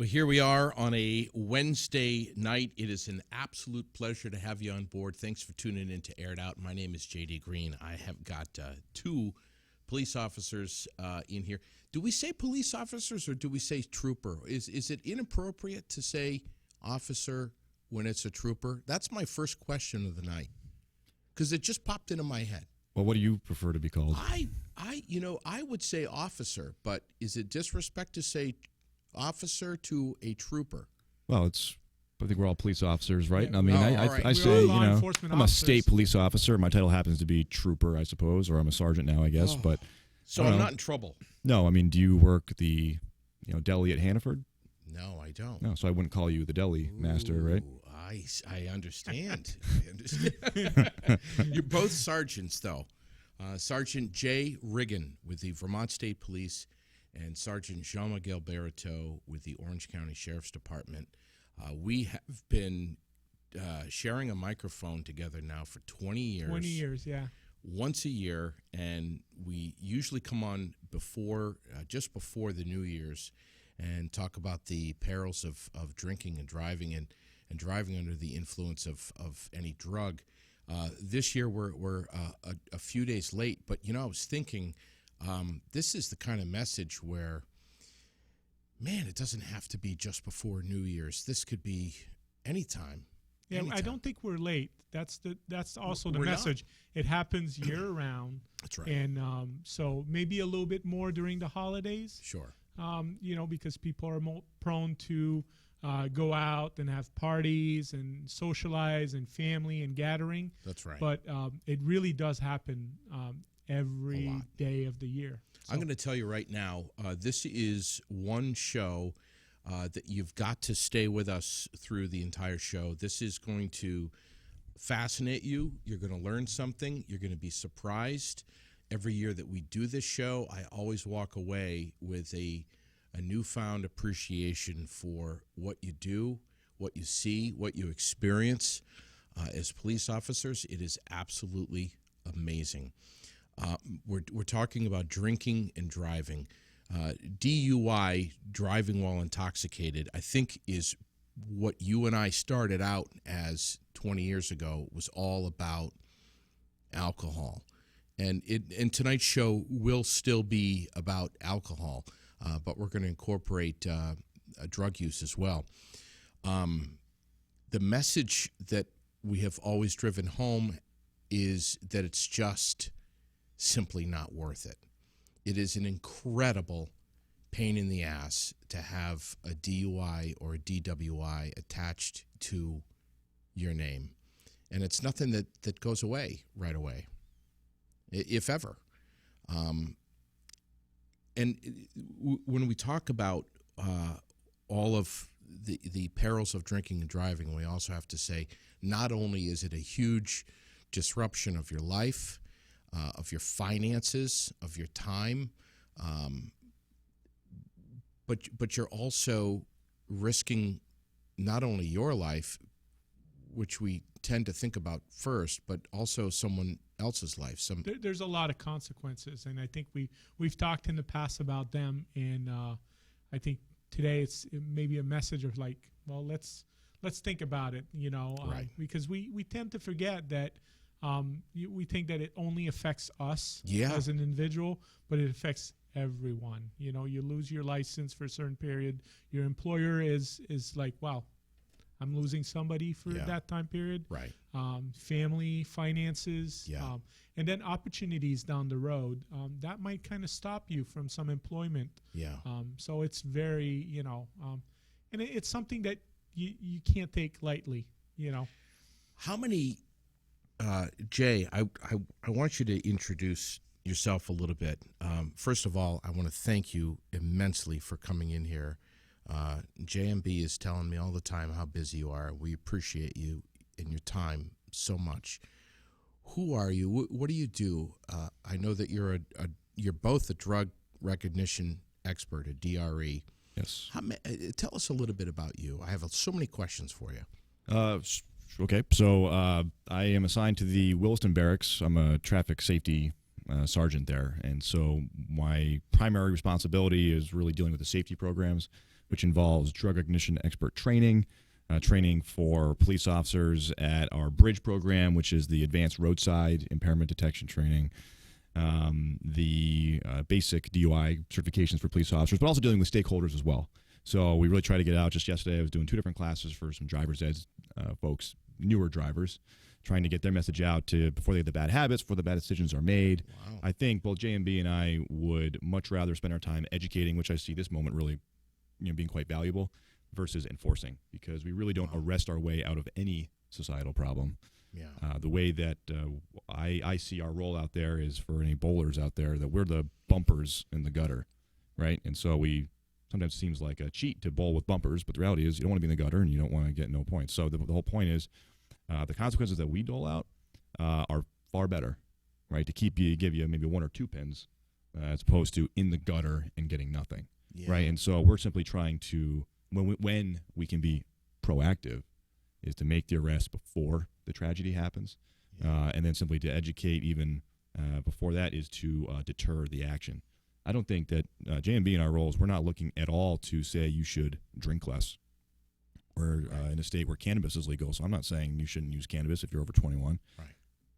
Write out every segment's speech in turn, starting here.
Well, here we are on a Wednesday night. It is an absolute pleasure to have you on board. Thanks for tuning in to Air It Out. My name is J.D. Green. I have got two police officers in here. Do we say police officers or do we say trooper? Is it inappropriate to say officer when it's a trooper? That's my first question of the night because it just popped into my head. Well, what do you prefer to be called? I would say officer, but is it disrespect to say officer to a trooper? Well, I think we're all police officers, right? Yeah, I mean, right. I say, I'm a officers. state police officer. My title happens to be trooper, I suppose, or I'm a sergeant now, I guess. But so I'm not in trouble. No, I memean, do you work the deli at Hannaford? No, I don't. No, so I wouldn't call you the deli master, right? I understand. I understand. You're both sergeants, though. Sergeant J. Riggen with the Vermont State Police and Sergeant J.M Barriteau with the Orange County Sheriff's Department. We have been sharing a microphone together now for 20 years. 20 years, yeah. Once a year, and we usually come on just before the New Year's and talk about the perils of drinking and driving and driving under the influence of any drug. This year we're a few days late, but I was thinking this is the kind of message where, man, it doesn't have to be just before New Year's. This could be anytime. Yeah, anytime. I don't think we're late. That's also the We're message. It happens year round. That's right. And so maybe a little bit more during the holidays. Sure. Because people are more prone to go out and have parties and socialize and family and gathering. That's right. But it really does happen every day of the year. So. I'm going to tell you right now, this is one show that you've got to stay with us through the entire show. This is going to fascinate you. You're going to learn something. You're going to be surprised. Every year that we do this show, I always walk away with a newfound appreciation for what you do, what you see, what you experience as police officers. It is absolutely amazing. We're talking about drinking and driving. DUI, driving while intoxicated, I think is what you and I started out as 20 years ago, was all about alcohol. And tonight's show will still be about alcohol, but we're going to incorporate drug use as well. The message that we have always driven home is that it's just simply not worth it. It is an incredible pain in the ass to have a DUI or a DWI attached to your name. And it's nothing that goes away right away, if ever. And when we talk about all of the perils of drinking and driving, we also have to say not only is it a huge disruption of your life, of your finances, of your time, but you're also risking not only your life, which we tend to think about first, but also someone else's life. There's a lot of consequences, and I think we've talked in the past about them, and I think today it's maybe a message of like, well, let's think about it, right. Because we tend to forget that we think that it only affects us Yeah. as an individual, but it affects everyone. You lose your license for a certain period. Your employer is like, wow, I'm losing somebody for that time period. Right. Family, finances, Yeah. and then opportunities down the road that might kind of stop you from some employment. Yeah. So it's very, and it's something that you can't take lightly. How many, Jay? I want you to introduce yourself a little bit. First of all, I want to thank you immensely for coming in here. JMB is telling me all the time how busy you are. We appreciate you and your time so much. Who are you? What do you do? I know that you're both a drug recognition expert, a DRE. Yes. Tell us a little bit about you. I have so many questions for you. Okay, so I am assigned to the Williston Barracks. I'm a traffic safety sergeant there, and so my primary responsibility is really dealing with the safety programs, which involves drug recognition expert training, training for police officers at our bridge program, which is the advanced roadside impairment detection training, the basic DUI certifications for police officers, but also dealing with stakeholders as well. So we really try to get out. Just yesterday, I was doing 2 different classes for some driver's ed folks, newer drivers, trying to get their message out to before they get the bad habits, before the bad decisions are made. Wow. I think both JMB and I would much rather spend our time educating, which I see this moment really being quite valuable, versus enforcing, because we really don't arrest our way out of any societal problem. Yeah. The way that I see our role out there is for any bowlers out there that we're the bumpers in the gutter, right? And so we sometimes it seems like a cheat to bowl with bumpers, but the reality is you don't want to be in the gutter and you don't want to get no points. So the whole point is the consequences that we dole out are far better, right? To give you maybe 1 or 2 pins as opposed to in the gutter and getting nothing, right? And so we're simply trying to, when we can be proactive, is to make the arrest before the tragedy happens, and then simply to educate even before that is to deter the action. I don't think that JMB in our roles, we're not looking at all to say you should drink less. We're in a state where cannabis is legal, so I'm not saying you shouldn't use cannabis if you're over 21. Right.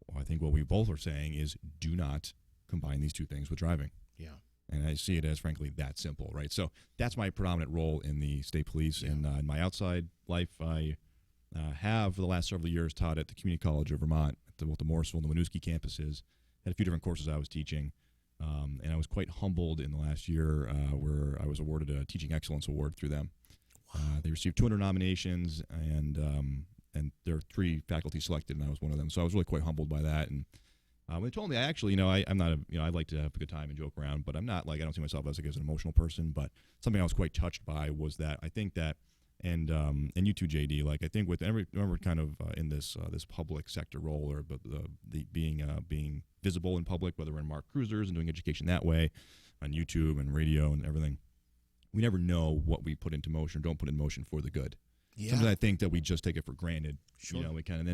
Well, I think what we both are saying is do not combine these 2 things with driving. Yeah. And I see it as, frankly, that simple, right? So that's my predominant role in the state police. Yeah. And in my outside life, I have, for the last several years, taught at the Community College of Vermont, at both the Morrisville and the Winooski campuses. Had a few different courses I was teaching. And I was quite humbled in the last year where I was awarded a Teaching Excellence Award through them. They received 200 nominations, and there were 3 faculty selected, and I was one of them. So I was really quite humbled by that. And when they told me, I actually, I'm not I like to have a good time and joke around, but I'm not I don't see myself as an emotional person. But something I was quite touched by was that I think that, and you too, JD, I think with remember kind of in this public sector role, or the being visible in public, whether we're in marked cruisers and doing education that way, on YouTube and radio and everything, we never know what we put into motion or don't put in motion for the good. Yeah. Sometimes I think that we just take it for granted. Sure. We kind of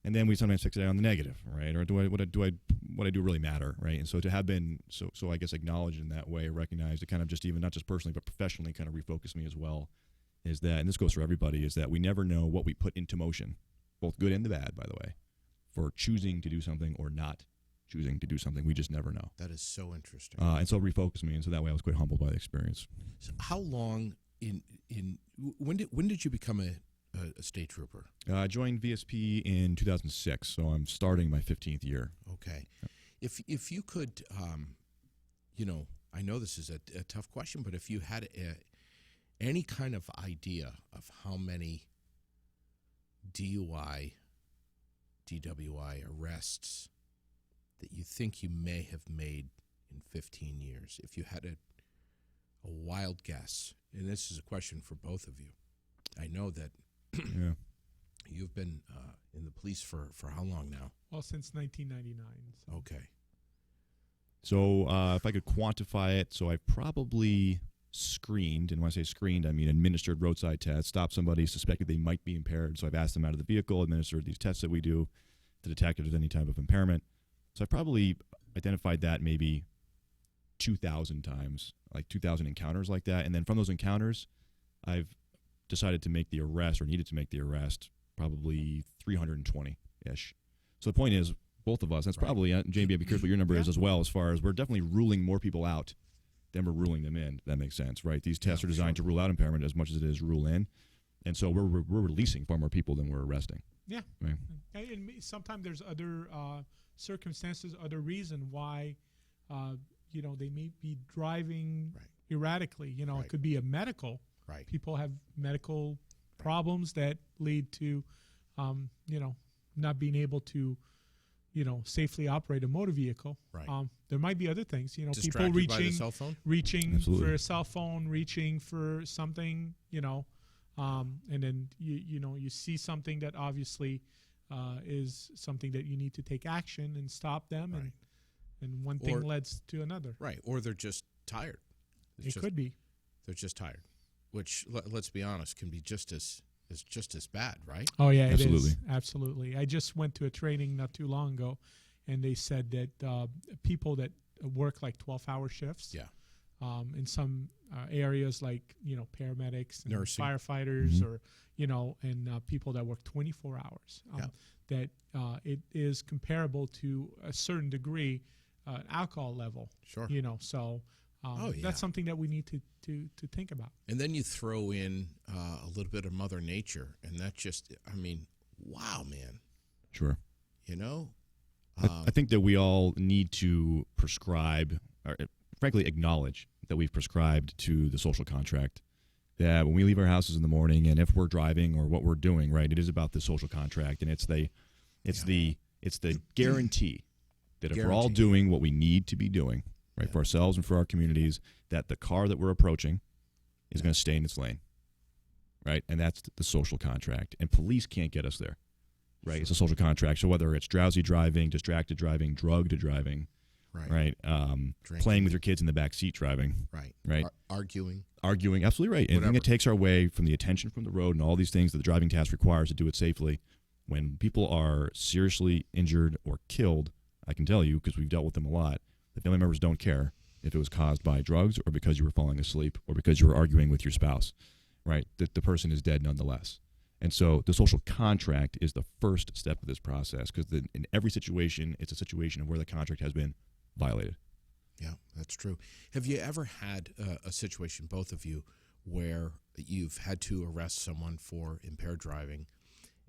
and then we sometimes fixate on the negative, right? Or what I do really matter, right? And so to have been so I guess acknowledged in that way, recognized, it kind of just even not just personally but professionally kind of refocused me as well. Is that, and this goes for everybody, is that we never know what we put into motion, both good and the bad, by the way, for choosing to do something or not choosing to do something. We just never know. That is so interesting. And so it refocused me, and so that way I was quite humbled by the experience. So how long when did you become a state trooper? I joined VSP in 2006, so I'm starting my 15th year. Okay. If you could, I know this is a tough question, but if you had any kind of idea of how many DUI, DWI arrests that you think you may have made in 15 years, if you had a wild guess, and this is a question for both of you. I know that Yeah. you've been in the police for how long now? Well, since 1999. So. Okay. So if I could quantify it, so I've probably screened, and when I say screened, I mean administered roadside tests, stopped somebody suspected they might be impaired, so I've asked them out of the vehicle, administered these tests that we do to detect if there's any type of impairment. So I probably identified that maybe 2,000 times, like 2,000 encounters like that. And then from those encounters, I've decided to make the arrest, or needed to make the arrest, probably 320-ish. So the point is, both of us, that's probably, JB, I'd be curious what your number is as well, as far as we're definitely ruling more people out than we're ruling them in. That makes sense, right? These tests are designed to rule out impairment as much as it is rule in. And so we're releasing far more people than we're arresting. Yeah. Right. And sometimes there's other circumstances, other reason why, they may be driving erratically. It could be a medical. Right. People have medical problems that lead to, not being able to, safely operate a motor vehicle. Right. There might be other things. People Distracted reaching, by the cell phone? reaching Absolutely. for a cell phone, reaching for something. And then you see something that obviously is something that you need to take action and stop them, Right. and one thing leads to another. Right. Or they're just tired. Could be. They're just tired, which let's be honest, can be just as bad, right? Oh yeah, Absolutely. it is. Absolutely. I just went to a training not too long ago, and they said that people that work like 12-hour shifts, in some areas like, paramedics and Nursing. firefighters or, and people that work 24 hours, that it is comparable to a certain degree alcohol level. Sure. So Oh, yeah. that's something that we need to think about. And then you throw in a little bit of Mother Nature, and that just, wow, man. Sure. I think that we all need to prescribe, or frankly acknowledge that we've prescribed to the social contract, that when we leave our houses in the morning and if we're driving or what we're doing, right, it is about the social contract, and it's the guarantee that if we're all doing what we need to be doing, right, for ourselves and for our communities, that the car that we're approaching is going to stay in its lane, right? And that's the social contract. And police can't get us there, right? Sure. It's a social contract. So whether it's drowsy driving, distracted driving, drugged driving, right? Playing with your kids in the back seat driving, right? Arguing, absolutely right. Anything that takes our way from the attention from the road and all these things that the driving task requires to do it safely. When people are seriously injured or killed, I can tell you, because we've dealt with them a lot, the family members don't care if it was caused by drugs or because you were falling asleep or because you were arguing with your spouse, right? That the person is dead nonetheless. And so the social contract is the first step of this process, because in every situation, it's a situation of where the contract has been violated. Yeah, that's true. Have you ever had a situation, both of you, where you've had to arrest someone for impaired driving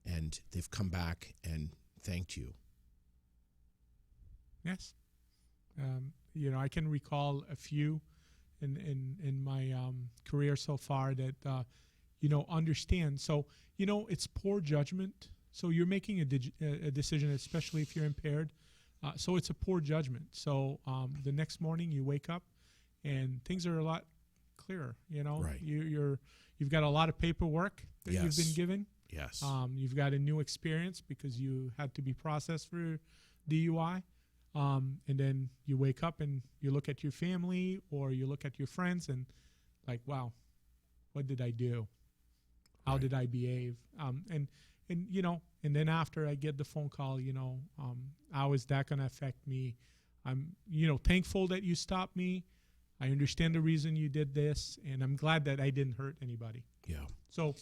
and they've come back and thanked you? Yes. I can recall a few in my career so far that, understand. So, it's poor judgment. So you're making a decision, especially if you're impaired. So it's a poor judgment. So the next morning you wake up and things are a lot clearer. Right. You've got a lot of paperwork that you've been given. Yes. You've got a new experience because you had to be processed for DUI. And then you wake up and you look at your family or you look at your friends and like, wow, what did I do? How did I behave? And then after I get the phone call, how is that going to affect me? I'm, thankful that you stopped me. I understand the reason you did this, and I'm glad that I didn't hurt anybody. Yeah. So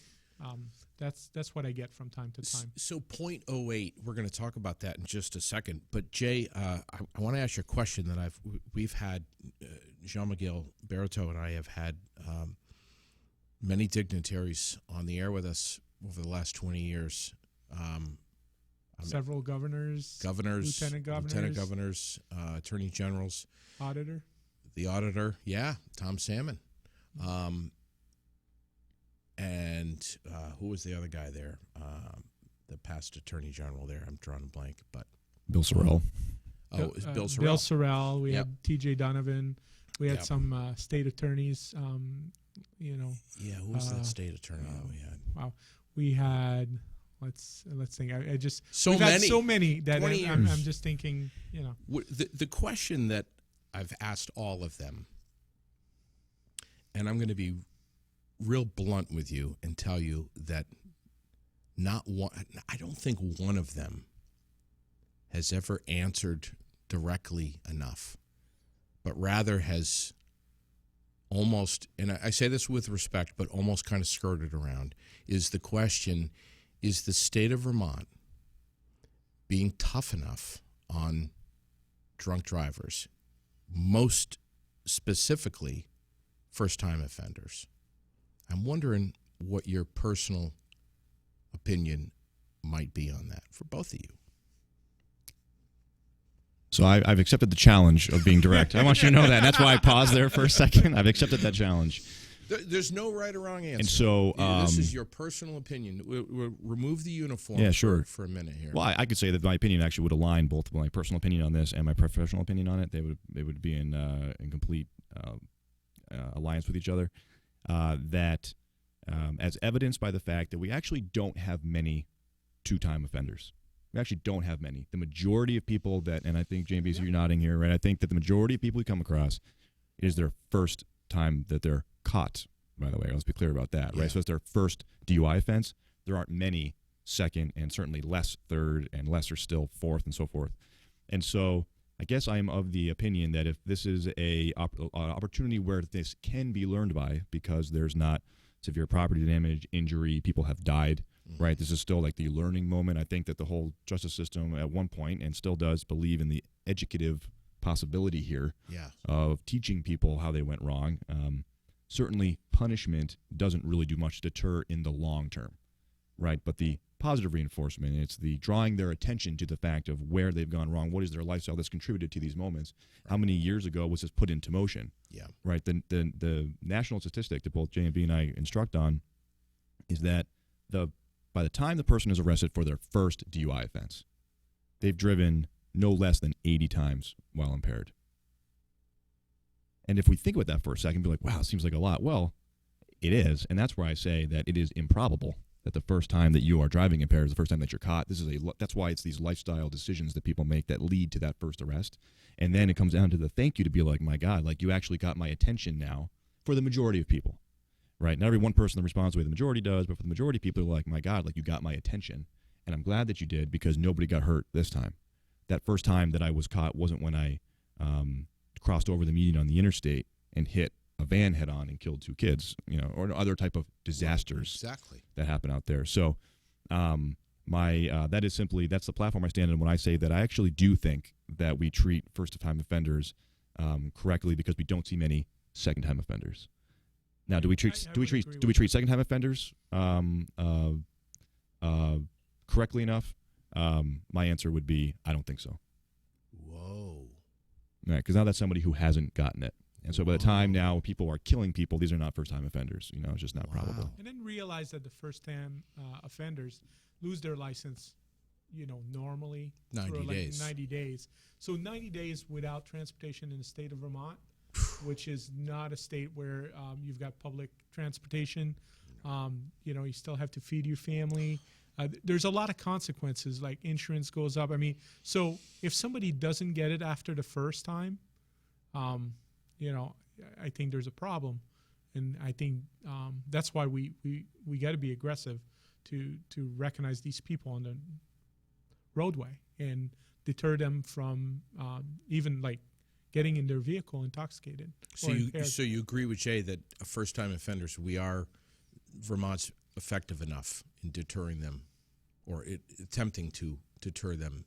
that's what I get from time to time. So .08, we're going to talk about that in just a second. But Jay, I want to ask you a question that we've had, J.M Barriteau and I have had many dignitaries on the air with us over the last 20 years. Several governors, lieutenant governors, attorney generals, the auditor, Tom Salmon. And who was the other guy there? The past attorney general there. I'm drawing a blank, but Bill Sorrell. Oh, it was Bill Sorrell. Bill Sorrell. We had T.J. Donovan. We had some state attorneys. Yeah, who was that state attorney that we had? Wow, we had. Let's think. I just so we've many. had so many that I'm just thinking. The question that I've asked all of them, and I'm going to be real blunt with you and tell you that not one. I don't think one of them has ever answered directly enough, but rather has almost, and I say this with respect, but almost kind of skirted around, is the question, is the state of Vermont being tough enough on drunk drivers, most specifically first-time offenders? I'm wondering what your personal opinion might be on that for both of you. So I've accepted the challenge of being direct. I want you to know that. And that's why I paused there for a second. I've accepted that challenge. There's no right or wrong answer. And so this is your personal opinion. We'll remove the uniform for a minute here. Well, I could say that my opinion actually would align both my personal opinion on this and my professional opinion on it. They would be in complete alliance with each other. That as evidenced by the fact that we actually don't have many two-time offenders. We actually don't have many. The majority of people that, and I think, JB, you're nodding here, right? I think that the majority of people we come across, it is their first time that they're caught, by the way. Let's be clear about that, right? So it's their first DUI offense. There aren't many second and certainly less third and lesser still fourth and so forth. And so I guess I am of the opinion that if this is an opportunity where this can be learned by, because there's not severe property damage, injury, people have died, right? This is still like the learning moment. I think that the whole justice system at one point, and still does, believe in the educative possibility here of teaching people how they went wrong. Certainly punishment doesn't really do much to deter in the long term, right? But the positive reinforcement, it's the drawing their attention to the fact of where they've gone wrong, what is their lifestyle that's contributed to these moments, how many years ago was this put into motion, right? The national statistic that both J&B and I instruct on is that by the time the person is arrested for their first DUI offense, they've driven no less than 80 times while impaired. And if we think about that for a second, be like, wow, it seems like a lot. Well, it is, and that's where I say that it is improbable that the first time that you are driving impaired is the first time that you're caught. That's why it's these lifestyle decisions that people make that lead to that first arrest. And then it comes down to the thank you to be like, my God, like you actually got my attention now, for the majority of people, right? Not every one person responds the way the majority does, but for the majority of people, they're like, my God, like you got my attention. And I'm glad that you did, because nobody got hurt this time. That first time that I was caught wasn't when I crossed over the median on the interstate and hit a van head on and killed 2 kids, or other type of disasters that happen out there. So that's the platform I stand on when I say that I actually do think that we treat first-time offenders correctly, because we don't see many second-time offenders. Now, do we treat second-time offenders correctly enough? My answer would be, I don't think so. Whoa. Right, because now that's somebody who hasn't gotten it. And so by the time now people are killing people, these are not first-time offenders. It's just not probable. And then realize that the first-time offenders lose their license, normally 90 days. 90 days. So 90 days without transportation in the state of Vermont, which is not a state where you've got public transportation. You still have to feed your family. There's a lot of consequences, like insurance goes up. I mean, so if somebody doesn't get it after the first time, I think there's a problem, and I think that's why we got to be aggressive to recognize these people on the roadway and deter them from even like getting in their vehicle intoxicated. So you agree with Jay that first-time offenders, we are Vermont's effective enough in deterring them, or attempting to deter them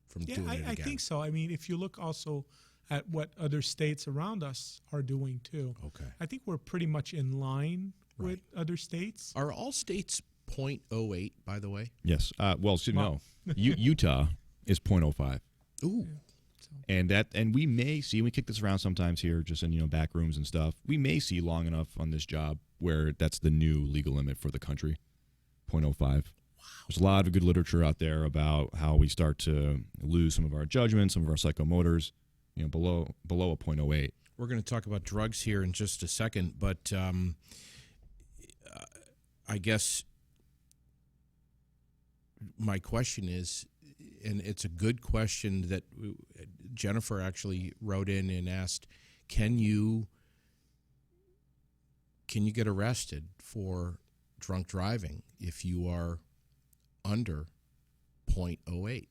from doing it again? I think so. I mean, if you look also at what other states around us are doing too. Okay. I think we're pretty much in line with other states. Are all states 0.08, by the way? Yes. No. Utah is 0.05. Ooh. Yeah. And we may see, we kick this around sometimes here, just in back rooms and stuff. We may see long enough on this job where that's the new legal limit for the country, 0.05. Wow. There's a lot of good literature out there about how we start to lose some of our judgment, some of our psychomotors, below a 0.08. We're going to talk about drugs here in just a second, but I guess my question is, and it's a good question that Jennifer actually wrote in and asked, can you get arrested for drunk driving if you are under 0.08?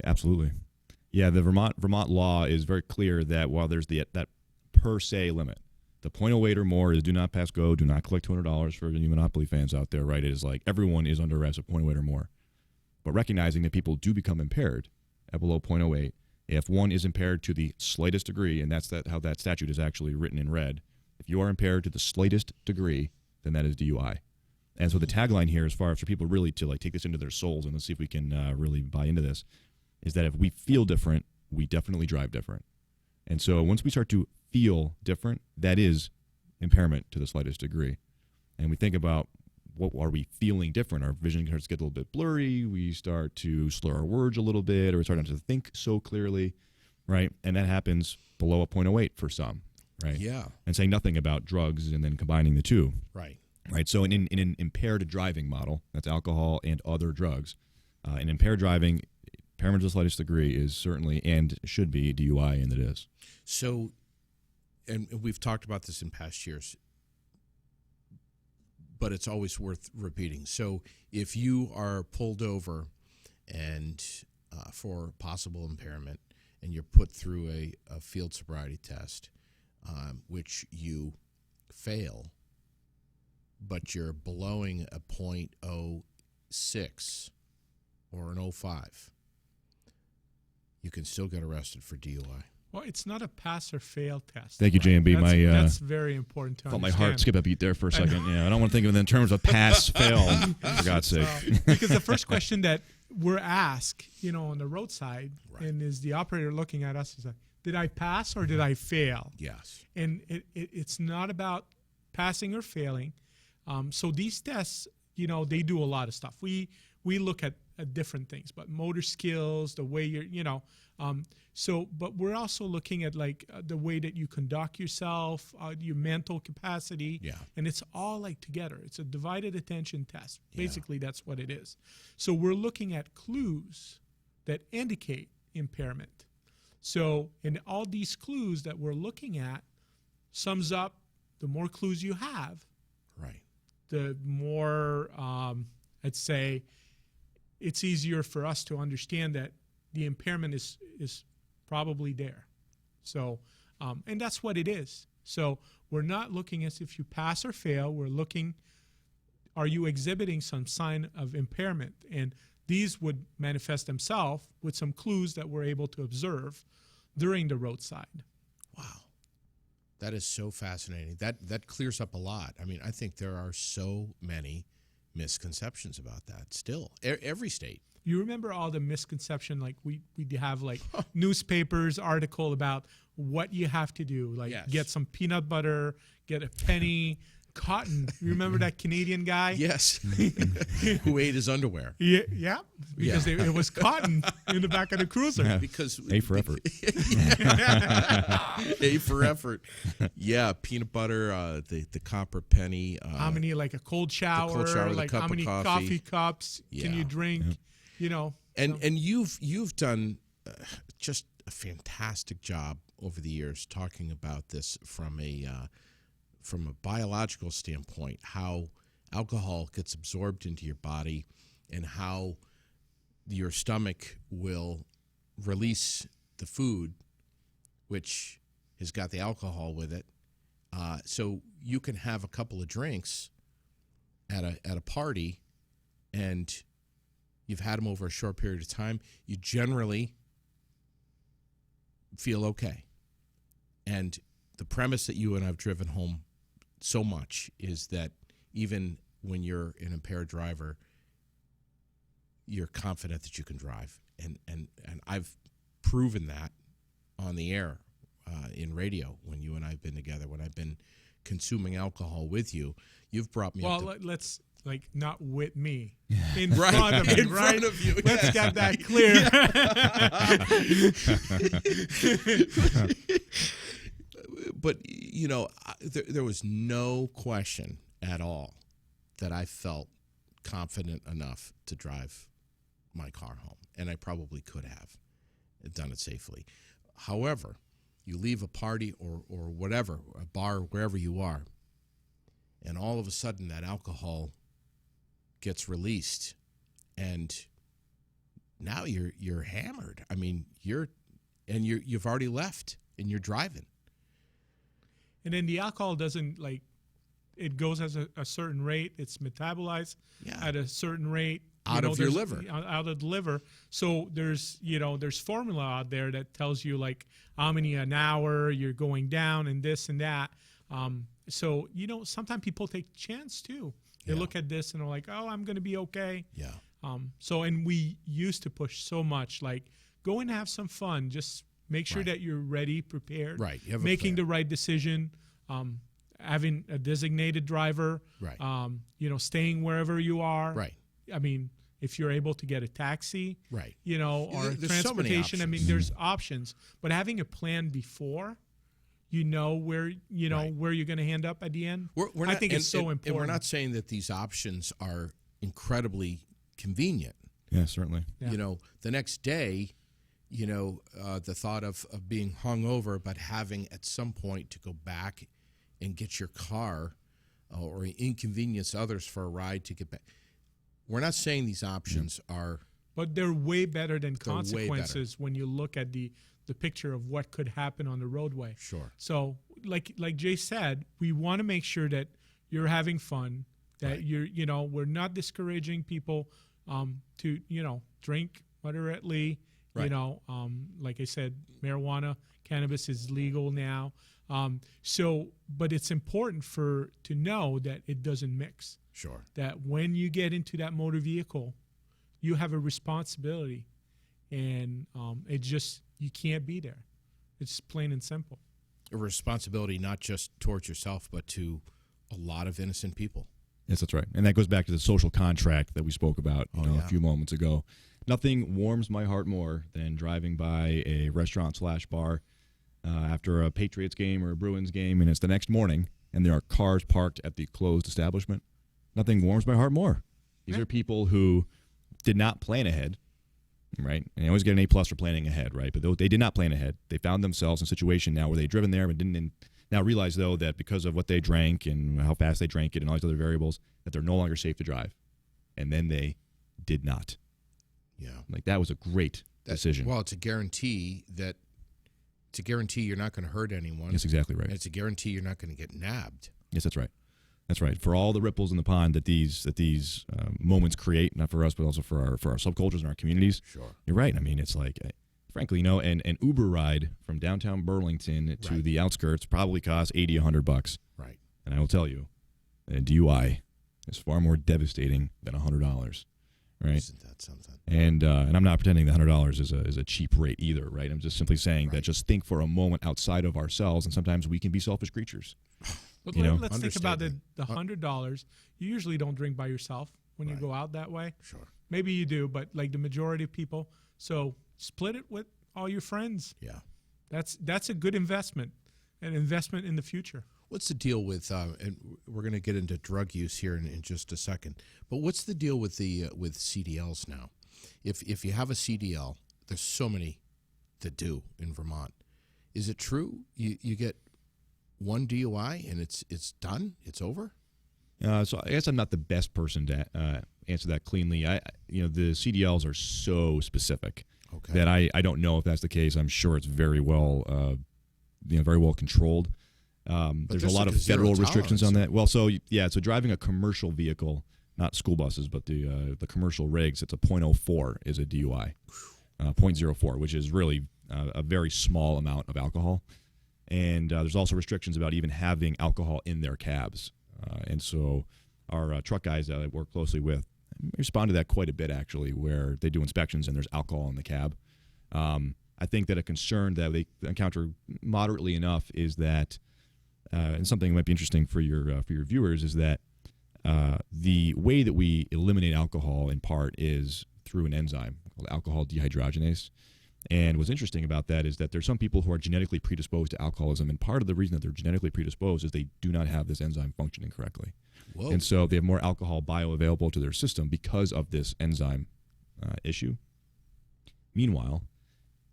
Absolutely. Yeah, the Vermont law is very clear that while there's that per se limit, the 0.08 or more is do not pass go, do not collect $200 for any Monopoly fans out there, right? It is like everyone is under arrest at 0.08 or more. But recognizing that people do become impaired at below 0.08, if one is impaired to the slightest degree, and that's how that statute is actually written in red, if you are impaired to the slightest degree, then that is DUI. And so the tagline here, as far as for people really to take this into their souls, and let's see if we can really buy into this, is that if we feel different, we definitely drive different. And so once we start to feel different, that is impairment to the slightest degree. And we think about, what are we feeling different? Our vision starts to get a little bit blurry. We start to slur our words a little bit, or we start not to think so clearly, right? And that happens below a 0.08 for some, right? Yeah. And saying nothing about drugs and then combining the two. Right. Right. So in an impaired driving model, that's alcohol and other drugs, in impaired driving, impairment to the slightest degree is certainly and should be DUI, and it is. So, and we've talked about this in past years, but it's always worth repeating. So if you are pulled over and for possible impairment, and you're put through a field sobriety test, which you fail, but you're blowing a .06 or an 05, you can still get arrested for DUI. Well, it's not a pass or fail test. Thank you, J.M.B. That's very important to felt understand. my heart skip a beat there for a second. Yeah, I don't want to think of it in terms of pass, fail, for God's sake. Because the first question that we're asked, on the roadside, Right. and is the operator looking at us, is like, did I pass or did I fail? Yes. And it's not about passing or failing. So these tests, they do a lot of stuff. We look at different things, but motor skills, the way you're, but we're also looking at like the way that you conduct yourself, your mental capacity. Yeah. And it's all like together. It's a divided attention test. Yeah. Basically, that's what it is. So we're looking at clues that indicate impairment. So, and all these clues that we're looking at sums up, the more clues you have, Right. the more, I'd say, it's easier for us to understand that the impairment is probably there. So, and that's what it is. So we're not looking as if you pass or fail. We're looking, are you exhibiting some sign of impairment? And these would manifest themselves with some clues that we're able to observe during the roadside. Wow. That is so fascinating. That clears up a lot. I mean, I think there are so many misconceptions about that still. Every state. You remember all the misconception, like we have like newspapers article about what you have to do, like Yes. get some peanut butter, get a penny, cotton. You remember that Canadian guy? Yes. Who ate his underwear. Yeah, because it was cotton in the back of the cruiser. Because A for effort. A for effort. Yeah, peanut butter, the copper penny. How many, like a cold shower, the like cup how of many coffee. coffee cups can Yeah. you drink? And you've done just a fantastic job over the years talking about this from a biological standpoint, how alcohol gets absorbed into your body and how your stomach will release the food, which has got the alcohol with it. So you can have a couple of drinks at a party, and you've had them over a short period of time. You generally feel okay. And the premise that you and I've driven home so much is that even when you're an impaired driver, you're confident that you can drive. And I've proven that on the air in radio when you and I have been together, when I've been consuming alcohol with you. You've brought me up to... Well, let's, like, not with me. In Right, front of me, in right? front of you, Let's yes. get that clear. But, there was no question at all that I felt confident enough to drive my car home. And I probably could have done it safely. However, you leave a party or whatever, a bar, wherever you are, and all of a sudden that alcohol gets released, and now you're hammered. I mean, you've already left, and you're driving. And then the alcohol doesn't, like, it goes as a certain rate. It's metabolized at a certain rate. Out of your liver. Out of the liver. So there's formula out there that tells you, like, how many an hour you're going down and this and that. So, sometimes people take a chance, too. They look at this and they're like, oh, I'm going to be okay. Yeah. And we used to push so much, like, go and have some fun. Just make sure that you're ready, prepared. Right. You have a making plan. the right decision. Having a designated driver. Right. Staying wherever you are. Right. I mean, if you're able to get a taxi, Right. Or There's so many transportation, I mean, options. there's options. But having a plan before, where where you're going to end up at the end. I think it's so important. And we're not saying that these options are incredibly convenient. Yeah, certainly. Yeah. The next day, the thought of being hungover, but having at some point to go back and get your car or inconvenience others for a ride to get back. We're not saying these options are... But they're way better than They're way consequences when you look at the the picture of what could happen on the roadway. Sure. So like Jay said, we want to make sure that you're having fun, that Right. we're not discouraging people to, drink moderately. Right. Like I said, marijuana, cannabis is legal now. But it's important to know that it doesn't mix. Sure. That when you get into that motor vehicle, you have a responsibility, and you can't be there. It's plain and simple. A responsibility not just towards yourself, but to a lot of innocent people. Yes, that's right. And that goes back to the social contract that we spoke about a few moments ago. Nothing warms my heart more than driving by a restaurant/bar after a Patriots game or a Bruins game, and it's the next morning, and there are cars parked at the closed establishment. Nothing warms my heart more. These are people who did not plan ahead, right? And they always get an A+ for planning ahead, right? But they did not plan ahead. They found themselves in a situation now where they'd driven there and didn't now realize, though, that because of what they drank and how fast they drank it and all these other variables, that they're no longer safe to drive. And then they did not. Yeah. Like, that was a great decision. Well, it's a guarantee you're not going to hurt anyone. That's exactly right. And it's a guarantee you're not going to get nabbed. Yes, that's right. That's right. For all the ripples in the pond that these moments create, not for us, but also for our subcultures and our communities. Sure. You're right. I mean, it's like, frankly, an Uber ride from downtown Burlington to the outskirts probably costs $80, $100. Right. And I will tell you, a DUI is far more devastating than $100. Right. Isn't that something? And I'm not pretending the $100 is a cheap rate either, right? I'm just simply saying that just think for a moment outside of ourselves, and sometimes we can be selfish creatures. But You know? let's think about the $100. You usually don't drink by yourself when you go out that way. Sure. Maybe you do, but like the majority of people. So split it with all your friends. Yeah. That's a good investment, an investment in the future. What's the deal with? And we're going to get into drug use here in just a second. But what's the deal with with CDLs now? If you have a CDL, there's so many that do in Vermont. Is it true you get one DUI and it's done? It's over? So I guess I'm not the best person to answer that cleanly. The CDLs are so specific that I don't know if that's the case. I'm sure it's very well very well controlled. There's a lot of federal restrictions on that. Well, so driving a commercial vehicle, not school buses, but the commercial rigs, it's a .04 is a DUI, .04, which is really a very small amount of alcohol. And there's also restrictions about even having alcohol in their cabs. And so our truck guys that I work closely with respond to that quite a bit, actually, where they do inspections and there's alcohol in the cab. I think that a concern that they encounter moderately enough is that, and something that might be interesting for your viewers, is that the way that we eliminate alcohol in part is through an enzyme called alcohol dehydrogenase. And what's interesting about that is that there's some people who are genetically predisposed to alcoholism, and part of the reason that they're genetically predisposed is they do not have this enzyme functioning correctly. Whoa. And so they have more alcohol bioavailable to their system because of this enzyme issue. Meanwhile,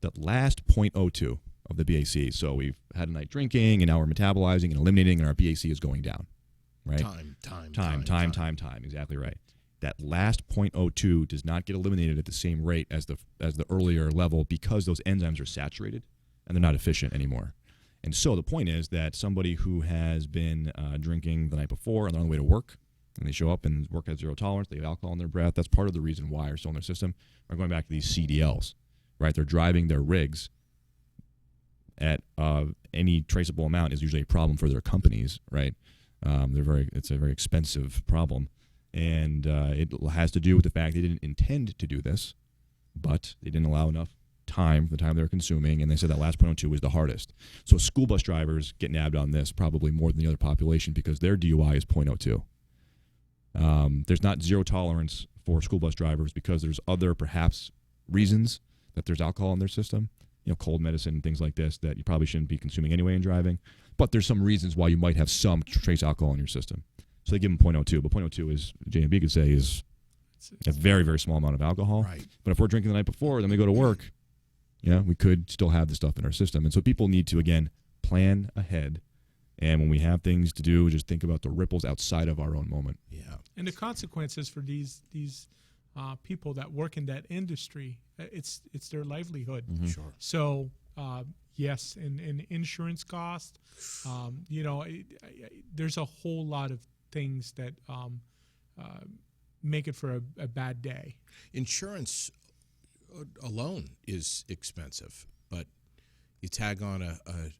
the last .02 of the BAC, so we've had a night drinking, and now we're metabolizing and eliminating, and our BAC is going down. Right? Time. Exactly right. That last .02 does not get eliminated at the same rate as the earlier level because those enzymes are saturated and they're not efficient anymore. And so the point is that somebody who has been drinking the night before and they're on the way to work, and they show up and work has zero tolerance, they have alcohol in their breath, that's part of the reason why are still in their system. We're going back to these CDLs, right? They're driving their rigs at any traceable amount is usually a problem for their companies, right? It's a very expensive problem. And it has to do with the fact they didn't intend to do this, but they didn't allow enough time for the time they were consuming, and they said that last .02 was the hardest. So school bus drivers get nabbed on this probably more than the other population because their DUI is .02. There's not zero tolerance for school bus drivers because there's other perhaps reasons that there's alcohol in their system, cold medicine and things like this that you probably shouldn't be consuming anyway in driving. But there's some reasons why you might have some trace alcohol in your system. So they give them .02, but .02 is, J.M. could say, is a very, very small amount of alcohol. Right. But if we're drinking the night before, then we go to work, we could still have the stuff in our system. And so people need to, again, plan ahead. And when we have things to do, just think about the ripples outside of our own moment. Yeah. And the consequences for these people that work in that industry, it's their livelihood. Sure. So Yes, and insurance cost. There's a whole lot of things that make it for a bad day. Insurance alone is expensive, but you tag on a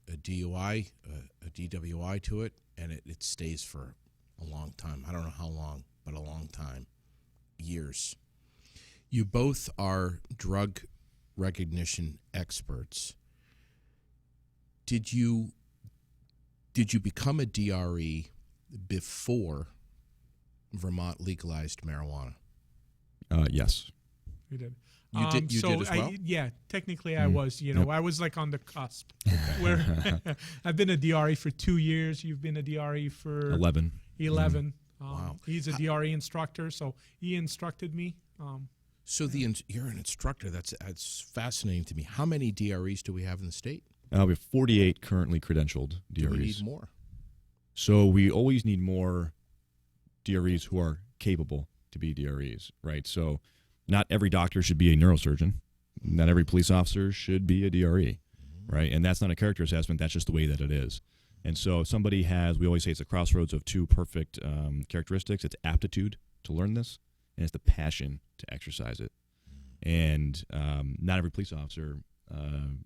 DUI, a DWI to it, and it stays for a long time. I don't know how long, but a long time, years. You both are drug recognition experts. Did you become a DRE before Vermont legalized marijuana? Yes. We did. You did as well? Technically I was. I was like on the cusp. Where I've been a DRE for 2 years. You've been a DRE for 11. Wow. He's a DRE instructor, so he instructed me. So you're an instructor. That's fascinating to me. How many DREs do we have in the state? We have 48 currently credentialed DREs. Do we need more? So we always need more DREs who are capable to be DREs, right? So not every doctor should be a neurosurgeon. Not every police officer should be a DRE, right? And that's not a character assessment. That's just the way that it is. And so if somebody has, we always say it's a crossroads of two perfect characteristics. It's aptitude to learn this, and it's the passion to exercise it. And not every police officer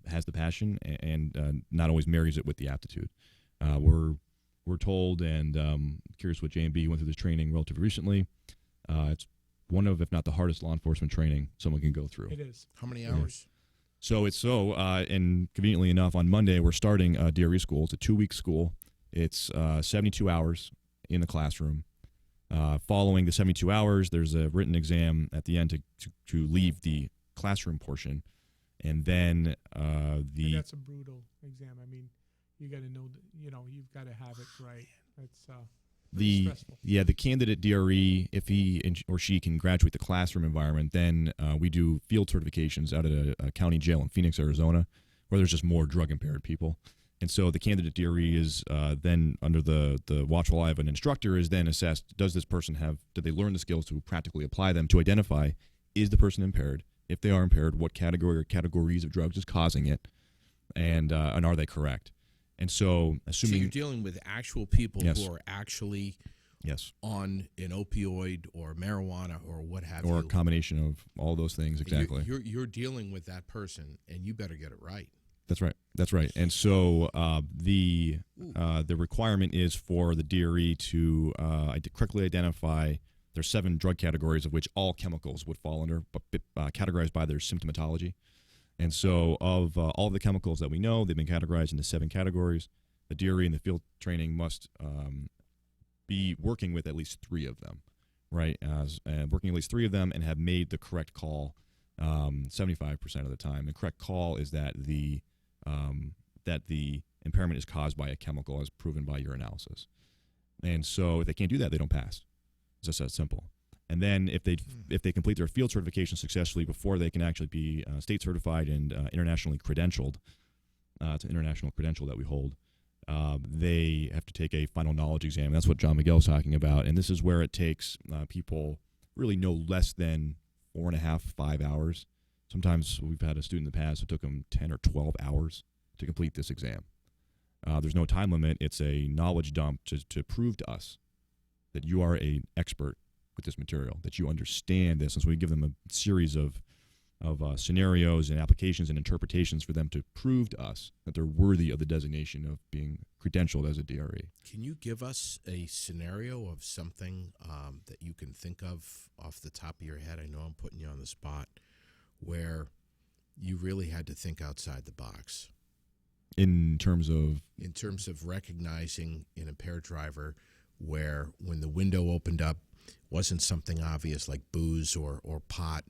has the passion, and not always marries it with the aptitude. We're told, and curious what J.M.B. went through this training relatively recently. It's one of, if not the hardest law enforcement training someone can go through. It is. How many hours? So and conveniently enough, on Monday we're starting DRE school. It's a 2-week school. It's 72 hours in the classroom. Following the 72 hours, there's a written exam at the end to leave the classroom portion. And then And that's a brutal exam. I mean, you got to know that, you've got to have it right. It's stressful. The candidate DRE, if he or she can graduate the classroom environment, then we do field certifications out at a county jail in Phoenix, Arizona, where there's just more drug impaired people. And so the candidate DRE is then under the watchful eye of an instructor is then assessed, did they learn the skills to practically apply them to identify, is the person impaired? If they are impaired, what category or categories of drugs is causing it? And are they correct? And so assuming... So you're dealing with actual people Yes. who are actually Yes. on an opioid or marijuana or what have you. Or a combination of all those things, exactly. You're dealing with that person, and you better get it right. That's right. That's right. And so the requirement is for the DRE to correctly identify. There's 7 drug categories of which all chemicals would fall under, but categorized by their symptomatology. And so of all of the chemicals that we know, they've been categorized into 7 categories. The DRE in the field training must be working with at least 3 of them, right? Working at least 3 of them and have made the correct call 75% of the time. The correct call is that the impairment is caused by a chemical as proven by your analysis. And so if they can't do that, they don't pass. It's just that simple. And then if they complete their field certification successfully before they can actually be state certified and internationally credentialed, it's an international credential that we hold, they have to take a final knowledge exam. That's what John Miguel's talking about. And this is where it takes people really no less than 4.5, 5 hours. Sometimes we've had a student in the past, it took them 10 or 12 hours to complete this exam. There's no time limit. It's a knowledge dump to prove to us that you are an expert with this material, that you understand this. And so we give them a series of scenarios and applications and interpretations for them to prove to us that they're worthy of the designation of being credentialed as a DRE. Can you give us a scenario of something that you can think of off the top of your head? I know I'm putting you on the spot, where you really had to think outside the box. In terms of recognizing an impaired driver, where when the window opened up, wasn't something obvious like booze or pot.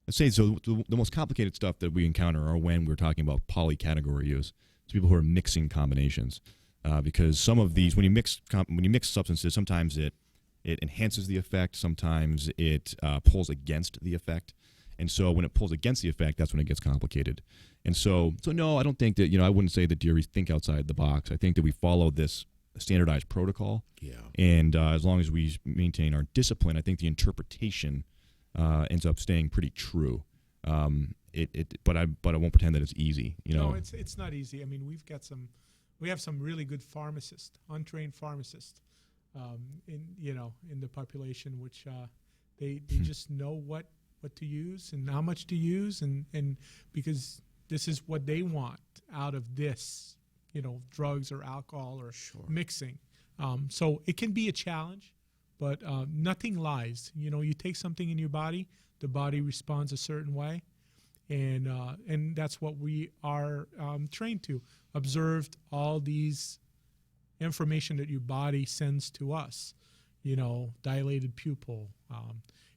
Let's say so. The most complicated stuff that we encounter are when we're talking about polycategory use. It's people who are mixing combinations, because some of these, when you mix substances, sometimes it enhances the effect, sometimes it pulls against the effect. And so when it pulls against the effect, that's when it gets complicated. And so no, I don't think that, I wouldn't say that DREs think outside the box. I think that we follow this standardized protocol. Yeah. And as long as we maintain our discipline, I think the interpretation ends up staying pretty true. but I won't pretend that it's easy. No, it's not easy. I mean, we have some really good pharmacists, untrained pharmacists, in the population, which they just know what to use and how much to use, and because this is what they want out of this, drugs or alcohol or mixing. So it can be a challenge, but nothing lies. You take something in your body, the body responds a certain way, and that's what we are trained to. Observed all these information that your body sends to us, dilated pupil,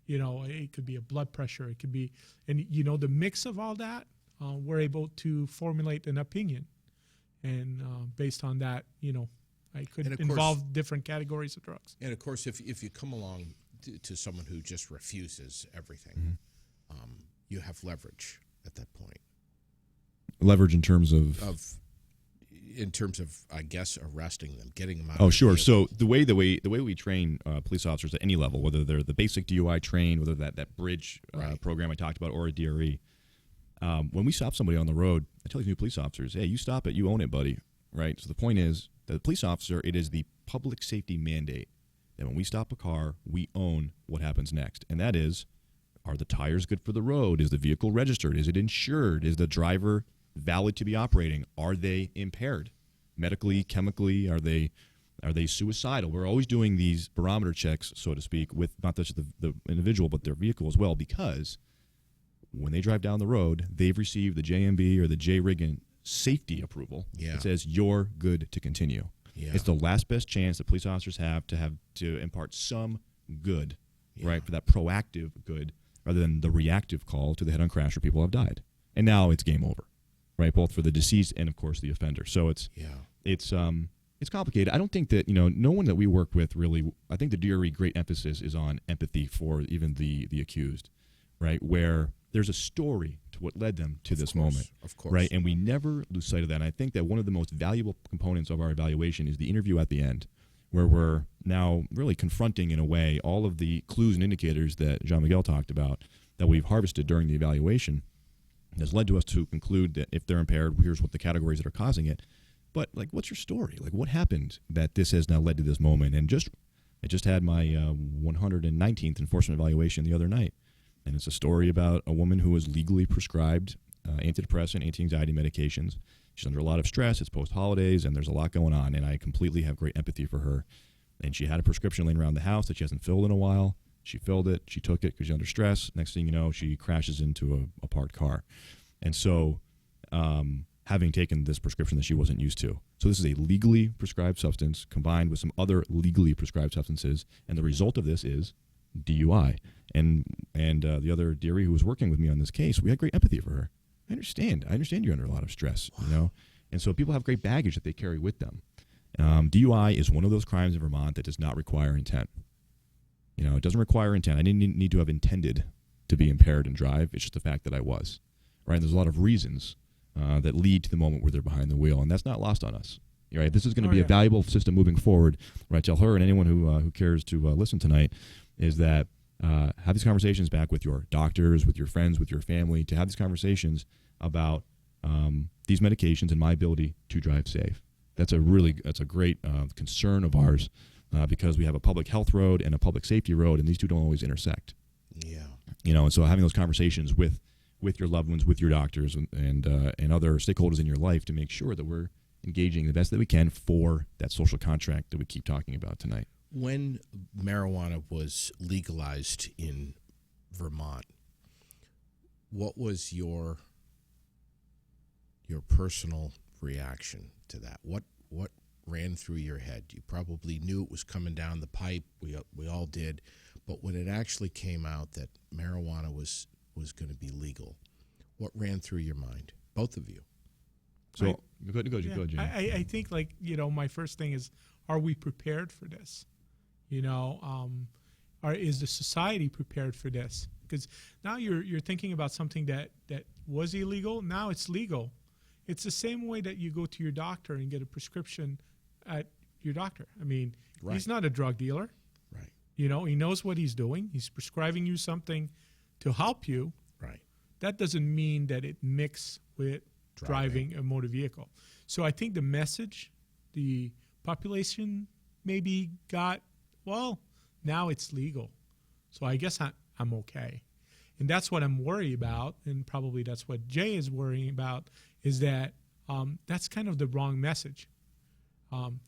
it could be a blood pressure, it could be, and the mix of all that, we're able to formulate an opinion, and based on that, I could involve different categories of drugs. And of course, if you come along to someone who just refuses everything, you have leverage at that point. Leverage in terms of I guess, arresting them, getting them out. Oh, sure. So the way we train police officers at any level, whether they're the basic DUI trained, whether that bridge program I talked about, or a DRE, when we stop somebody on the road, I tell these new police officers, hey, you stop it, you own it, buddy. Right? So the point is that the police officer, it is the public safety mandate that when we stop a car, we own what happens next. And that is, are the tires good for the road? Is the vehicle registered? Is it insured? Is the driver valid to be operating? Are they impaired medically, chemically? Are they suicidal? We're always doing these barometer checks, so to speak, with not just the individual but their vehicle as well, because when they drive down the road, they've received the JMB or the J Riggen safety approval. It says you're good to continue. It's the last best chance that police officers have to impart some good, right, for that proactive good, rather than the reactive call to the head-on crash where people have died. And now it's game over, right, both for the deceased and, of course, the offender. So it's complicated. I don't think that, no one that we work with really, I think the DRE great emphasis is on empathy for even the accused, right, where there's a story to what led them to this moment. Of course. Right, and we never lose sight of that. And I think that one of the most valuable components of our evaluation is the interview at the end, where we're now really confronting, in a way, all of the clues and indicators that Jean-Miguel talked about that we've harvested during the evaluation has led to us to conclude that if they're impaired, here's what the categories that are causing it. But, what's your story? What happened that this has now led to this moment? And I just had my 119th enforcement evaluation the other night, and it's a story about a woman who was legally prescribed antidepressant, anti-anxiety medications. She's under a lot of stress. It's post-holidays, and there's a lot going on, and I completely have great empathy for her. And she had a prescription laying around the house that she hasn't filled in a while. She filled it. She took it because she's under stress. Next thing you know, she crashes into a parked car. And so having taken this prescription that she wasn't used to. So this is a legally prescribed substance combined with some other legally prescribed substances, and the result of this is DUI. And the other DRE who was working with me on this case, we had great empathy for her. I understand you're under a lot of stress, and so people have great baggage that they carry with them. DUI is one of those crimes in Vermont that does not require intent. It doesn't require intent. I didn't need to have intended to be impaired and drive. It's just the fact that I was. Right? And there's a lot of reasons that lead to the moment where they're behind the wheel, and that's not lost on us. Right? This is going to be a valuable system moving forward. What I tell her and anyone who cares to listen tonight is that have these conversations back with your doctors, with your friends, with your family, to have these conversations about these medications and my ability to drive safe. That's a great concern of ours because we have a public health road and a public safety road, and these two don't always intersect. Yeah. And so having those conversations with your loved ones, with your doctors, and other stakeholders in your life to make sure that we're engaging the best that we can for that social contract that we keep talking about tonight. When marijuana was legalized in Vermont, what was your personal reaction to that? What ran through your head? You probably knew it was coming down the pipe. We all did. But when it actually came out that marijuana was going to be legal, what ran through your mind? Both of you. So go, Jim. I think my first thing is, are we prepared for this? Is the society prepared for this? Because now you're thinking about something that was illegal. Now it's legal. It's the same way that you go to your doctor and get a prescription at your doctor. I mean, He's not a drug dealer. Right. He knows what he's doing. He's prescribing you something to help you. Right. that doesn't mean that it mixed with driving a motor vehicle. So I think the message, the population maybe got, well, now it's legal, so I guess I'm okay. And that's what I'm worried about, and probably that's what Jay is worrying about, is that that's kind of the wrong message.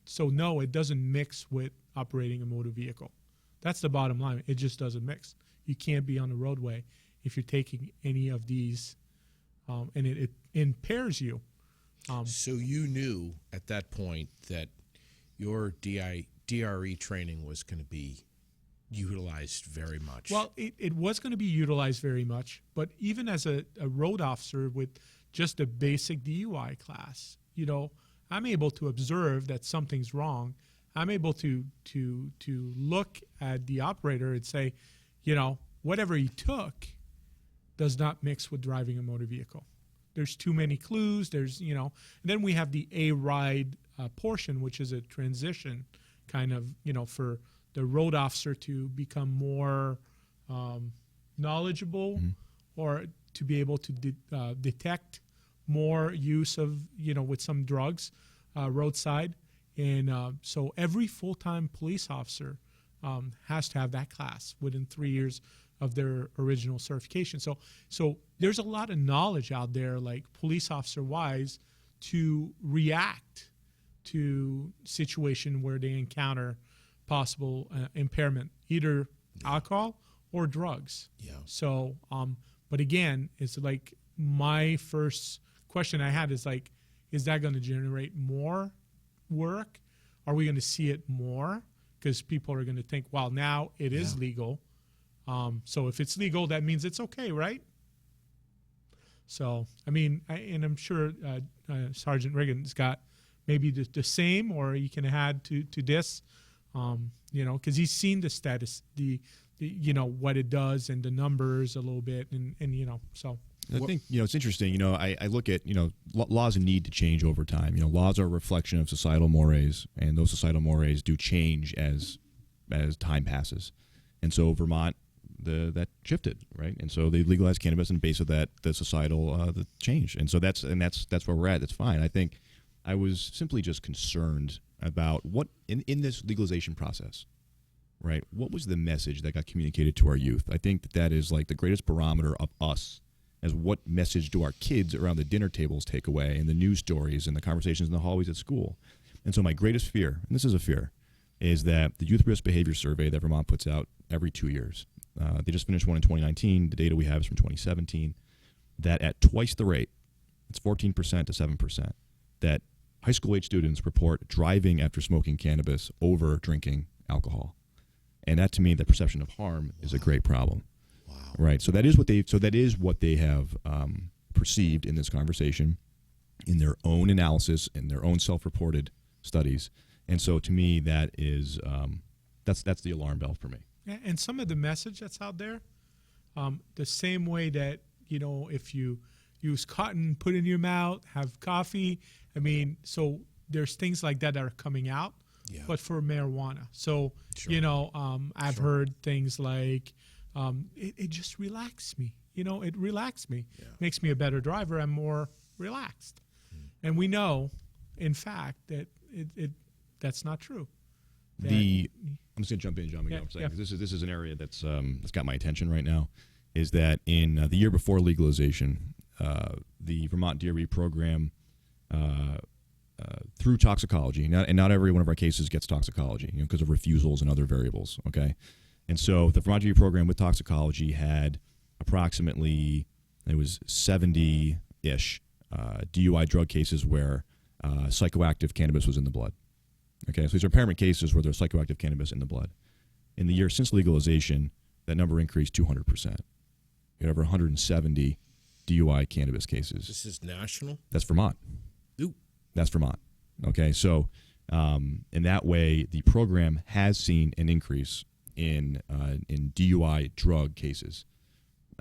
So no, it doesn't mix with operating a motor vehicle. That's the bottom line. It just doesn't mix. You can't be on the roadway if you're taking any of these, and it impairs you. So you knew at that point that your DRE training was going to be utilized very much. Well, it was going to be utilized very much, but even as a road officer with just a basic DUI class, I'm able to observe that something's wrong. I'm able to look at the operator and say, whatever he took does not mix with driving a motor vehicle. There's too many clues. There's, and then we have the A-ride portion, which is a transition kind of, for the road officer to become more knowledgeable, or to be able to detect more use of, with some drugs roadside. And so every full-time police officer has to have that class within 3 years of their original certification. So there's a lot of knowledge out there, like police officer-wise, to react to situation where they encounter possible impairment, either alcohol or drugs. Yeah. So, but again, it's like my first question I had is like, is that going to generate more work? Are we going to see it more? Because people are going to think, well, now it is legal. So if it's legal, that means it's okay, right? So, I mean, and I'm sure Sergeant Riggen's got maybe the same, or you can add to this, because he's seen the status, the what it does and the numbers a little bit, and so. I think, it's interesting. I look at, laws need to change over time. Laws are a reflection of societal mores, and those societal mores do change as time passes. And so Vermont, that shifted, right? And so they legalized cannabis on the basis of that, the societal the change. And so that's where we're at. That's fine. I think I was simply just concerned about what in this legalization process, right? What was the message that got communicated to our youth? I think that is like the greatest barometer of us, as what message do our kids around the dinner tables take away, and the news stories and the conversations in the hallways at school. And so my greatest fear, and this is a fear, is that the Youth Risk Behavior Survey that Vermont puts out every 2 years, they just finished one in 2019. The data we have is from 2017, that at twice the rate, it's 14% to 7%, that high school age students report driving after smoking cannabis over drinking alcohol. And that, to me, the perception of harm is a great problem. Wow. Right. So that is what they have perceived in this conversation, in their own analysis, in their own self-reported studies. And so, to me, that is that's the alarm bell for me. Yeah, and some of the message that's out there, the same way that if you use cotton, put in your mouth, have coffee. I mean, so there's things like that are coming out. Yeah. But for marijuana. So, sure. I've sure. heard things like, it just relaxed me. It relaxed me. Yeah. Makes me a better driver. I'm more relaxed. And we know, in fact, that that's not true. I'm just going to jump in, John Miguel, for a second, because this is an area that's got my attention right now, is that in the year before legalization, the Vermont DRE program, through toxicology, and not every one of our cases gets toxicology, because of refusals and other variables, okay? And so the Vermont DRE program with toxicology had approximately, it was 70-ish DUI drug cases where psychoactive cannabis was in the blood. Okay, so these are impairment cases where there's psychoactive cannabis in the blood. In the year since legalization, that number increased 200%. You had over 170 DUI cannabis cases. This is national? That's Vermont. Ooh. That's Vermont. Okay, so in that way, the program has seen an increase in DUI drug cases.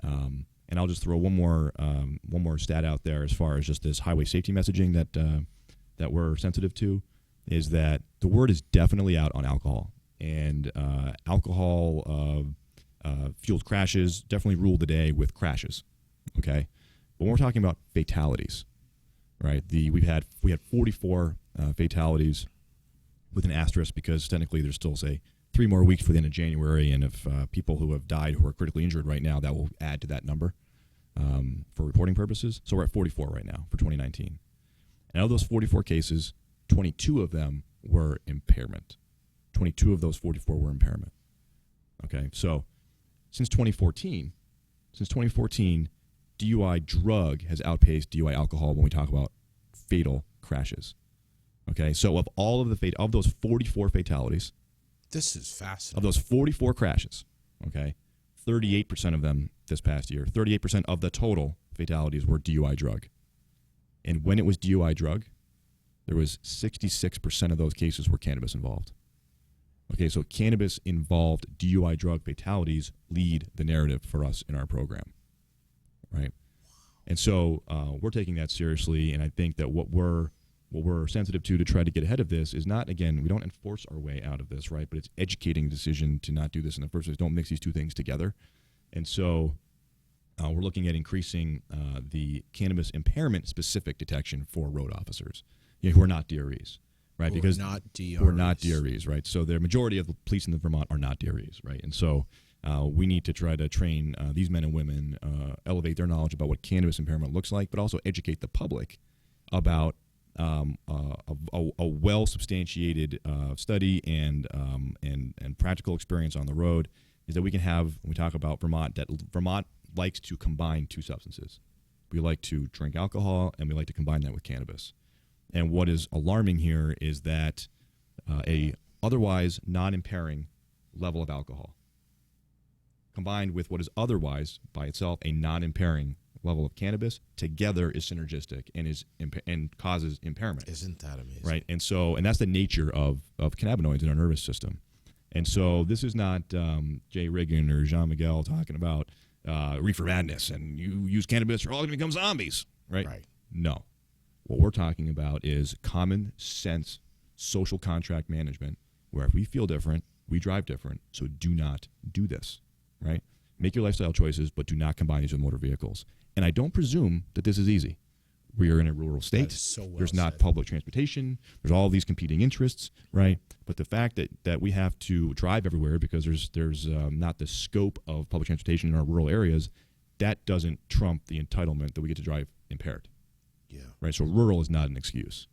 And I'll just throw one more stat out there as far as just this highway safety messaging that we're sensitive to, is that the word is definitely out on alcohol, and alcohol fueled crashes definitely rule the day with crashes. Okay, but when we're talking about fatalities, right? We had 44 fatalities with an asterisk because technically there's still, say, 3 more weeks for the end of January, and if people who have died who are critically injured right now, that will add to that number for reporting purposes. So we're at 44 right now for 2019. And of those 44 cases, 22 of them were impairment. 22 of those 44 were impairment. Okay, so since 2014, DUI drug has outpaced DUI alcohol when we talk about fatal crashes. Okay, so of all of of those 44 fatalities, This is fascinating. of those 44 crashes, okay, 38% of them this past year, 38% of the total fatalities were DUI drug. And when it was DUI drug, there was 66% of those cases were cannabis involved. Okay, so cannabis involved DUI drug fatalities lead the narrative for us in our program, right? And so we're taking that seriously, and I think that what we're sensitive to try to get ahead of this is not, again, we don't enforce our way out of this, right? But it's educating the decision to not do this in the first place. Don't mix these two things together. And so we're looking at increasing the cannabis impairment specific detection for road officers, who are not DREs, right? Who are not DREs. Who are not DREs, right? So the majority of the police in Vermont are not DREs, right? And so we need to try to train these men and women, elevate their knowledge about what cannabis impairment looks like, but also educate the public about a well-substantiated study and practical experience on the road is that we can have, when we talk about Vermont, that Vermont likes to combine 2 substances. We like to drink alcohol, and we like to combine that with cannabis. And what is alarming here is that a otherwise non-impairing level of alcohol combined with what is otherwise, by itself, a non-impairing level of cannabis together is synergistic and causes impairment. Isn't that amazing? Right, and that's the nature of cannabinoids in our nervous system. And so this is not Jay Riggen or Jean Miguel talking about reefer madness and you use cannabis, you're all going to become zombies, right? Right. No. What we're talking about is common sense social contract management, where if we feel different, we drive different. So do not do this, right? Make your lifestyle choices, but do not combine these with motor vehicles. And I don't presume that this is easy. We are in a rural state. That is so well There's not said. public transportation. There's all these competing interests, right? But the fact that we have to drive everywhere because there's not the scope of public transportation in our rural areas, that doesn't trump the entitlement that we get to drive impaired. Yeah. Right. So rural is not an excuse.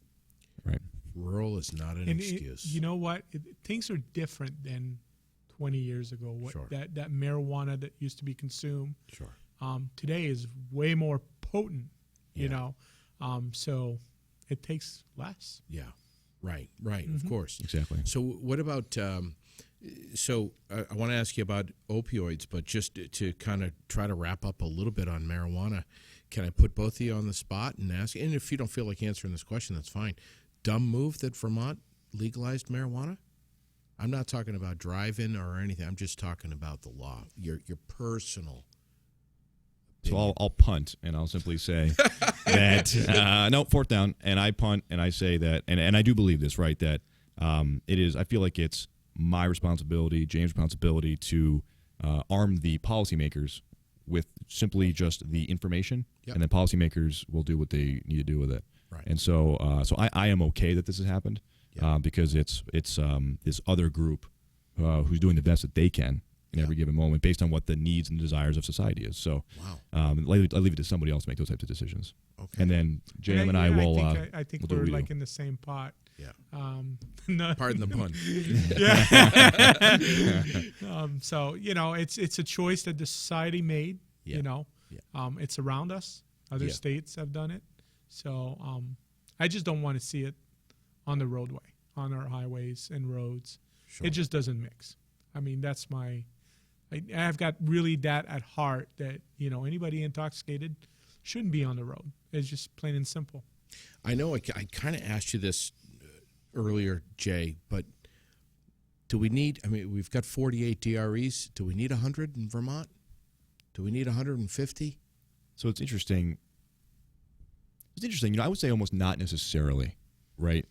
Right. Rural is not an excuse. You know what? Things are different than 20 years ago. Sure. That marijuana that used to be consumed Sure. today is way more potent, you Yeah. know. So it takes less. Yeah. Right. Of course. Exactly. So what about? So I want to ask you about opioids, but just to kind of try to wrap up a little bit on marijuana, can I put both of you on the spot and ask? And if you don't feel like answering this question, that's fine. Dumb move that Vermont legalized marijuana? I'm not talking about drive-in or anything. I'm just talking about the law. Your personal. So I'll punt and I'll simply say that no, 4th down, and I punt and I say that, and I do believe this, right? That it is. I feel like it's my responsibility, James' responsibility, to arm the policymakers with simply just the information, Yep. and then policymakers will do what they need to do with it. Right. And so I am okay that this has happened Yeah. because it's this other group who's doing the best that they can in every given moment based on what the needs and desires of society is. So Wow. I leave it to somebody else to make those types of decisions. Okay. And then JM and I will. I think we'll do we're what we like do. in the same pot. Yeah. No, Pardon the pun. so it's a choice that the society made. Yeah. It's around us. Other Yeah. states have done it. So I just don't want to see it on the roadway, on our highways and roads. Sure. It just doesn't mix. I mean, that's I've got really that at heart that, anybody intoxicated shouldn't be on the road. It's just plain and simple. I know I kind of asked you this earlier, Jay, but do we need, we've got 48 DREs. Do we need 100 in Vermont? Do we need 150? So it's interesting. I would say almost not necessarily, right?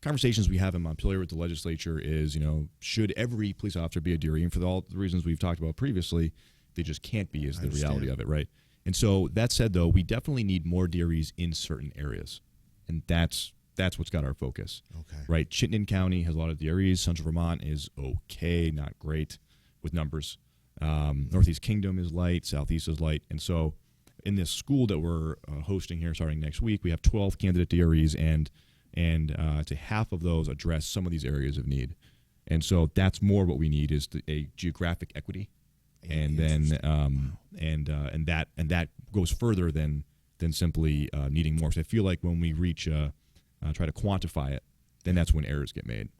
Conversations we have in Montpelier with the legislature is, should every police officer be a DRE? And for all the reasons we've talked about previously, they just can't be is the reality of it, right? And so that said, though, we definitely need more DREs in certain areas, and that's what's got our focus. Okay. Right. Chittenden County has a lot of DREs. Central Vermont is okay, not great with numbers. Northeast Kingdom is light. Southeast is light. And so in this school that we're hosting here starting next week, we have 12 candidate DREs, and I'd say half of those address some of these areas of need. And so that's more what we need is a geographic equity, and then and that goes further than simply needing more. So I feel like when we reach try to quantify it, then that's when errors get made,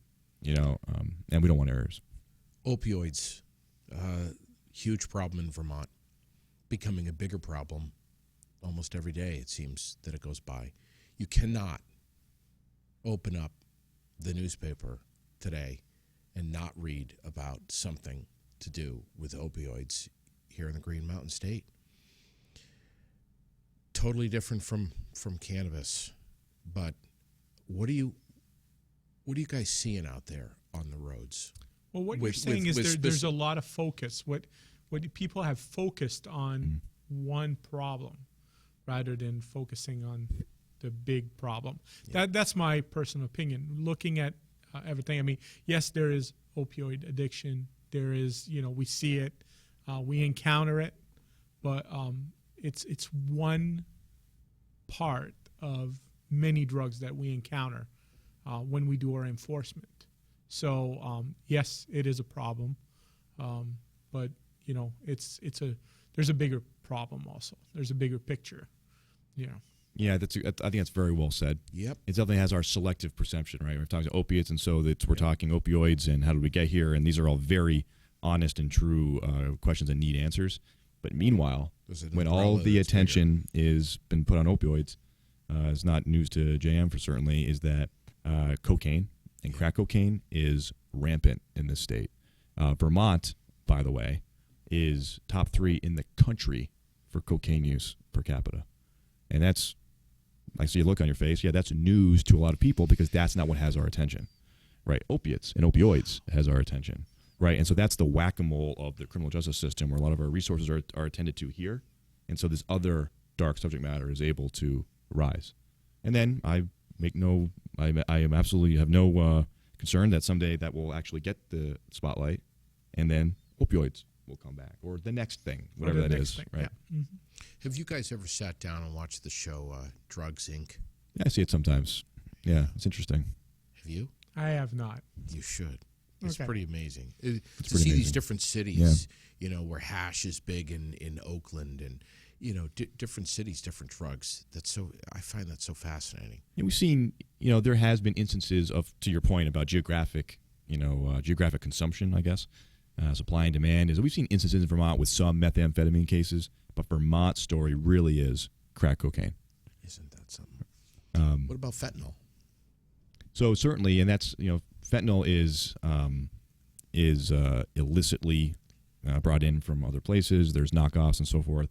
and we don't want errors. Opioids, huge problem in Vermont, becoming a bigger problem almost every day, it seems that it goes by. You cannot open up the newspaper today and not read about something to do with opioids here in the Green Mountain State. Totally different from cannabis, but what are you guys seeing out there on the roads? Well, what you're saying is there's a lot of focus. What people have focused on one problem rather than focusing on the big problem. Yeah. That's my personal opinion. Looking at everything, I mean, yes, there is opioid addiction. There is, we see it, we encounter it, but it's one part of many drugs that we encounter when we do our enforcement. So yes, it is a problem, but there's a bigger problem also. There's a bigger picture, Yeah, I think that's very well said. Yep. It definitely has our selective perception, right? We're talking opiates, and so we're talking opioids and how did we get here, and these are all very honest and true questions that need answers. But meanwhile, when all the attention is been put on opioids, it's not news to J.M. for certainly, is that cocaine and crack cocaine is rampant in this state. Vermont, by the way, is top 3 in the country for cocaine use per capita. And that's, I see a look on your face, that's news to a lot of people because that's not what has our attention, right? Opiates and opioids has our attention, right? And so that's the whack-a-mole of the criminal justice system where a lot of our resources are attended to here. And so this other dark subject matter is able to rise. And then I am absolutely have no concern that someday that will actually get the spotlight, and then opioids will come back, or the next thing, whatever that is, right? Yeah. Mm-hmm. Have you guys ever sat down and watched the show Drugs, Inc.? Yeah, I see it sometimes. Yeah, it's interesting. Have you? I have not. You should. It's Okay. pretty amazing. It's to pretty see amazing. these different cities, where hash is big in Oakland, and different cities, different drugs. I find that so fascinating. Yeah, we've seen, there has been instances of, to your point about geographic consumption, I guess, supply and demand. We've seen instances in Vermont with some methamphetamine cases, but Vermont's story really is crack cocaine. Isn't that something? What about fentanyl? So certainly, and that's, fentanyl is illicitly brought in from other places. There's knockoffs and so forth.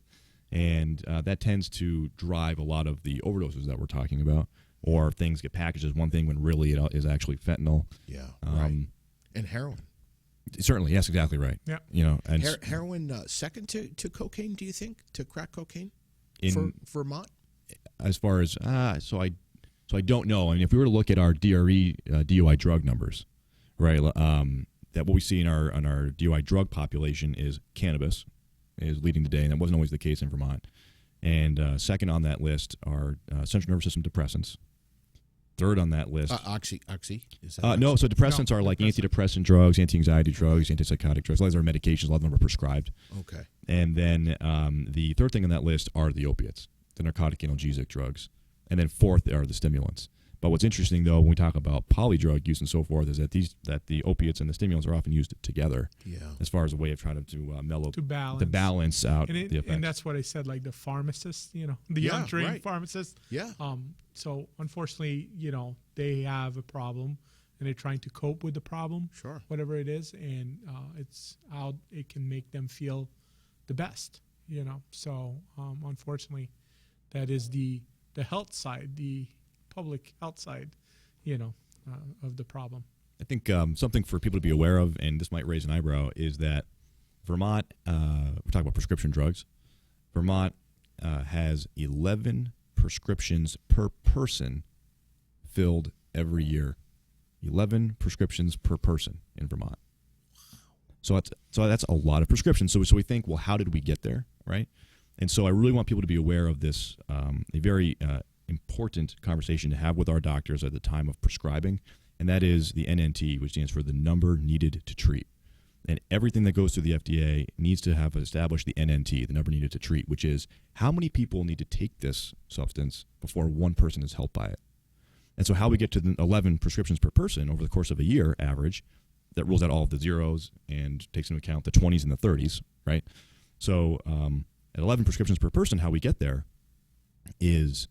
And that tends to drive a lot of the overdoses that we're talking about, or things get packaged as one thing when really it is actually fentanyl. Yeah, right. And heroin. Certainly, yes, exactly right. Yeah. And heroin second to cocaine, do you think, to crack cocaine in for Vermont? As far as so I don't know. I mean, if we were to look at our DUI drug numbers, right? That what we see in our DUI drug population is cannabis is leading today, and that wasn't always the case in Vermont. And second on that list are central nervous system depressants. Third on that list, oxy. Is that no. So depressants are like antidepressant drugs, anti-anxiety drugs, antipsychotic drugs. A lot of them are medications. A lot of them are prescribed. Okay. And then the third thing on that list are the opiates, the narcotic analgesic drugs, and then fourth are the stimulants. But what's interesting, though, when we talk about polydrug use and so forth, is that the opiates and the stimulants are often used together. Yeah. As far as a way of trying to mellow, to balance out the effects. And that's what I said, like the pharmacists, the untrained pharmacists. Yeah. So unfortunately, they have a problem, and they're trying to cope with the problem. Sure. Whatever it is, and it's how it can make them feel the best. So unfortunately, that is the health side, the public health side, of the problem. I think something for people to be aware of, and this might raise an eyebrow, is that Vermont, we're talking about prescription drugs. Vermont has 11 prescriptions per person filled every year. 11 prescriptions per person in Vermont. So that's a lot of prescriptions. So we think, well, how did we get there, right? And so I really want people to be aware of this, a very important conversation to have with our doctors at the time of prescribing, and that is the NNT, which stands for the number needed to treat. And everything that goes through the FDA needs to have established the NNT, the number needed to treat, which is how many people need to take this substance before one person is helped by it. And so how we get to the 11 prescriptions per person over the course of a year average, that rules out all of the zeros and takes into account the 20s and the 30s, right? So at 11 prescriptions per person, how we get there is,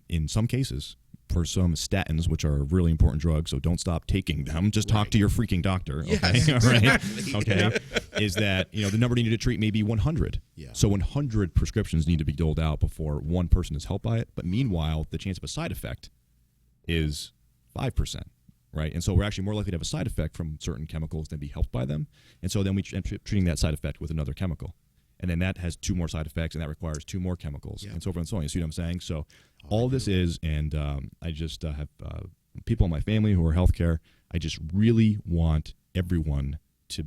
in some cases, for some statins, which are really important drugs, so don't stop taking them. Just talk to your freaking doctor, okay? Yes, exactly. Okay, is that, the number needed to treat may be 100. Yeah. So 100 prescriptions need to be doled out before one person is helped by it. But meanwhile, the chance of a side effect is 5%. Right, and so we're actually more likely to have a side effect from certain chemicals than be helped by them. And so then we end up treating that side effect with another chemical. And then that has 2 more side effects, and that requires 2 more chemicals, and so forth and so on. You see what I'm saying? So all this is, and I just have people in my family who are healthcare. I just really want everyone to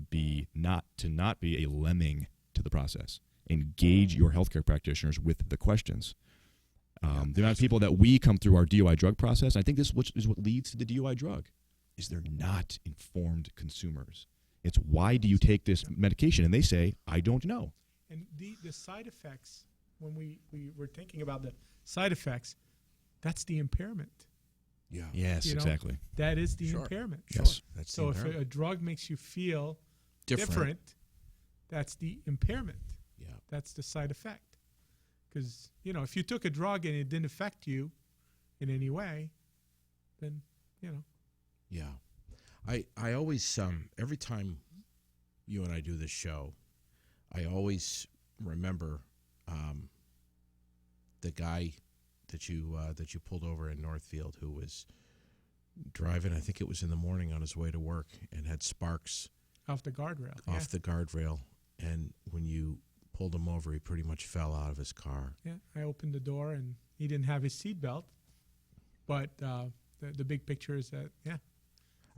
not be a lemming to the process. Engage your healthcare practitioners with the questions. The amount of people that we come through our DUI drug process, I think this is what leads to the DUI drug, is they're not informed consumers. It's, why do you take this medication? And they say, I don't know. And the side effects, when we were thinking about the side effects, that's the impairment. Yeah. Yes, exactly. That is the impairment. Yes. That's so if a drug makes you feel different, that's the impairment. Yeah. That's the side effect. Because, if you took a drug and it didn't affect you in any way, then, Yeah. I always, every time you and I do this show, I always remember the guy that you pulled over in Northfield who was driving, I think it was in the morning on his way to work, and had sparks off the guardrail. Off the guardrail. And when you pulled him over, he pretty much fell out of his car. Yeah, I opened the door, and he didn't have his seatbelt. But the big picture is that,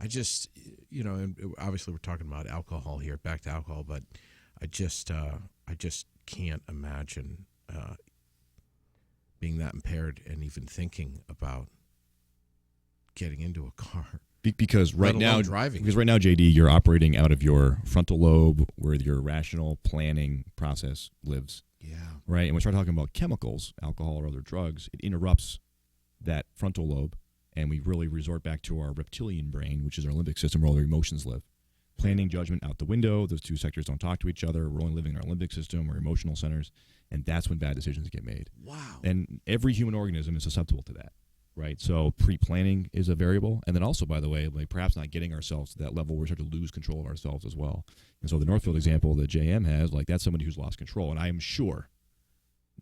I just, and obviously we're talking about alcohol here, back to alcohol, but I just can't imagine being that impaired and even thinking about getting into a car. Because right now, driving. Because right now, JD, you're operating out of your frontal lobe, where your rational planning process lives. Yeah. Right. And when we start talking about chemicals, alcohol or other drugs, it interrupts that frontal lobe, and we really resort back to our reptilian brain, which is our limbic system, where all our emotions live. Planning, judgment out the window. Those two sectors don't talk to each other. We're only living in our limbic system, our emotional centers, and that's when bad decisions get made. Wow. And every human organism is susceptible to that. Right, so pre-planning is a variable, and then also, by the way, perhaps not getting ourselves to that level where we start to lose control of ourselves as well. And so the Northfield example that JM has, that's somebody who's lost control, and I am sure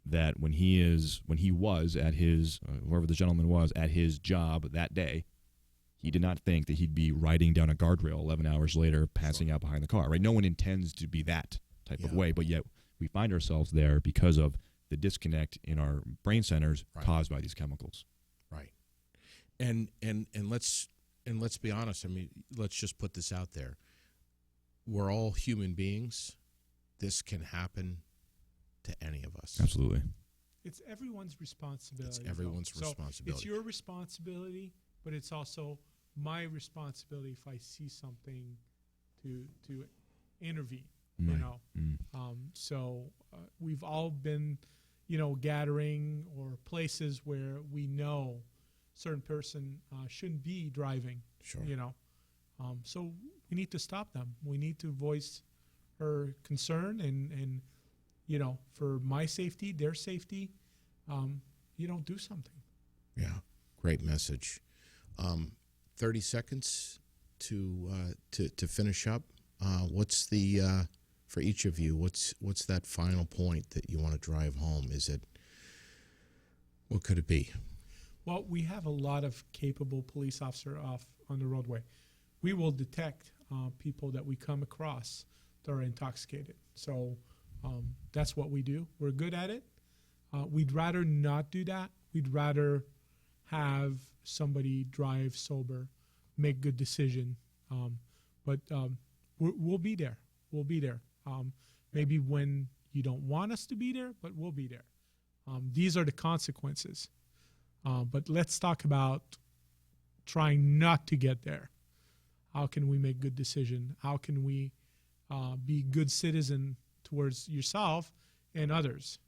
that when he was at his wherever the gentleman was at his job that day, he did not think that he'd be riding down a guardrail 11 hours later, passing out behind the car. Right, no one intends to be that type of way, but yet we find ourselves there because of the disconnect in our brain centers caused by these chemicals. Right. And let's be honest. I mean, let's just put this out there. We're all human beings. This can happen to any of us. Absolutely. It's everyone's responsibility. It's everyone's responsibility. It's your responsibility, but it's also my responsibility if I see something to intervene. So we've all been gathering or places where we know certain person shouldn't be driving. Sure. So we need to stop them. We need to voice our concern and for my safety, their safety, do something. Yeah. Great message. 30 seconds to finish up. What's the for each of you, what's that final point that you want to drive home? What could it be? Well, we have a lot of capable police officers on the roadway. We will detect people that we come across that are intoxicated. So that's what we do. We're good at it. We'd rather not do that. We'd rather have somebody drive sober, make good decision. But we'll be there. We'll be there. Maybe when you don't want us to be there, but we'll be there. These are the consequences. But let's talk about trying not to get there. How can we make good decision? How can we be good citizen towards yourself and others?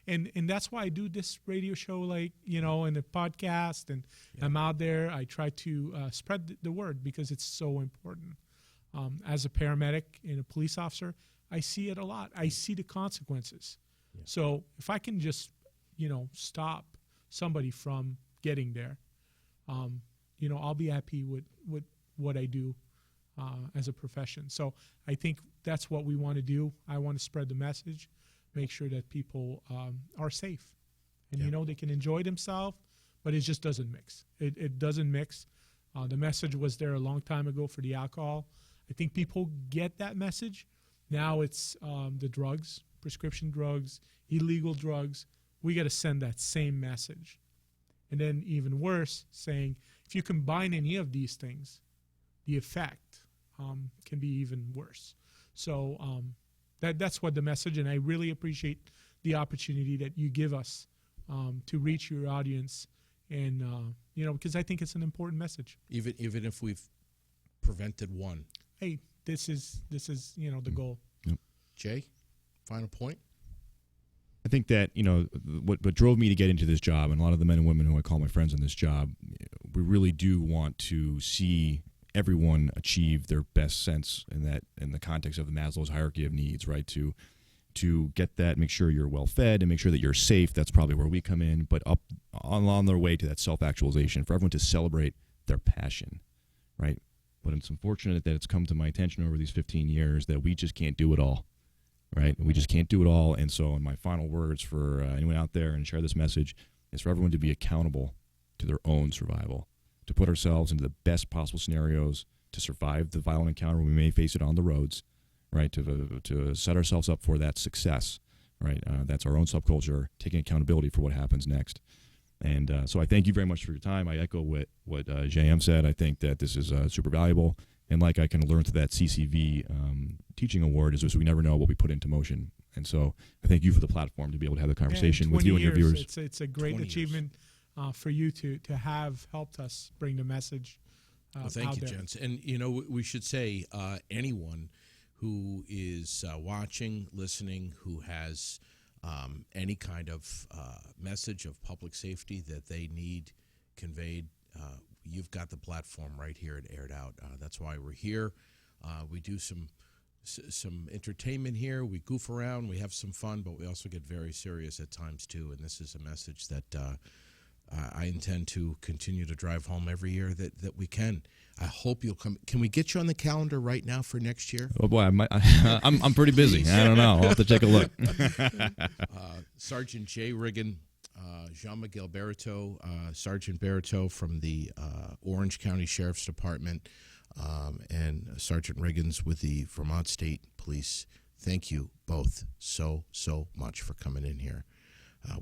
And that's why I do this radio show, and a podcast, and I'm out there. I try to spread the word because it's so important. As a paramedic and a police officer, I see it a lot. I see the consequences. Yeah. So if I can just, stop somebody from getting there, I'll be happy with what I do as a profession. So I think that's what we want to do. I want to spread the message, make sure that people are safe. And, they can enjoy themselves, but it just doesn't mix. It doesn't mix. The message was there a long time ago for the alcohol. I think people get that message. Now it's the drugs, prescription drugs, illegal drugs. We got to send that same message. And then even worse, saying if you combine any of these things, the effect can be even worse. So that's what the message, and I really appreciate the opportunity that you give us to reach your audience, and because I think it's an important message. Even if we've prevented one. Hey, this is the goal. Yep. Jay, final point. I think that what drove me to get into this job, and a lot of the men and women who I call my friends in this job, we really do want to see everyone achieve their best sense in the context of the Maslow's hierarchy of needs, right? To get that, make sure you're well fed and make sure that you're safe. That's probably where we come in. But up along their way to that self-actualization, for everyone to celebrate their passion, right? But it's unfortunate that it's come to my attention over these 15 years that we just can't do it all, right? We just can't do it all. And so in my final words for anyone out there and share this message is for everyone to be accountable to their own survival, to put ourselves into the best possible scenarios to survive the violent encounter when we may face it on the roads, right? To set ourselves up for that success, right? That's our own subculture, taking accountability for what happens next. And so I thank you very much for your time. I echo what J.M. said. I think that this is super valuable. And like I can learn through that CCV teaching award is we never know what we put into motion. And so I thank you for the platform to be able to have the conversation with you and your viewers. It's a great achievement for you to have helped us bring the message well, thank you, gents. And, we should say anyone who is watching, listening, who has any kind of message of public safety that they need conveyed, you've got the platform right here at Aired Out. That's why we're here. We do some entertainment here. We goof around. We have some fun, but we also get very serious at times, too. And this is a message that I intend to continue to drive home every year that we can. I hope you'll come. Can we get you on the calendar right now for next year? Oh, boy, I'm pretty busy. I don't know. I'll have to take a look. Sergeant J. Riggen, J.M Barriteau, Sergeant Barriteau from the Orange County Sheriff's Department, and Sergeant Riggen's with the Vermont State Police. Thank you both so much for coming in here.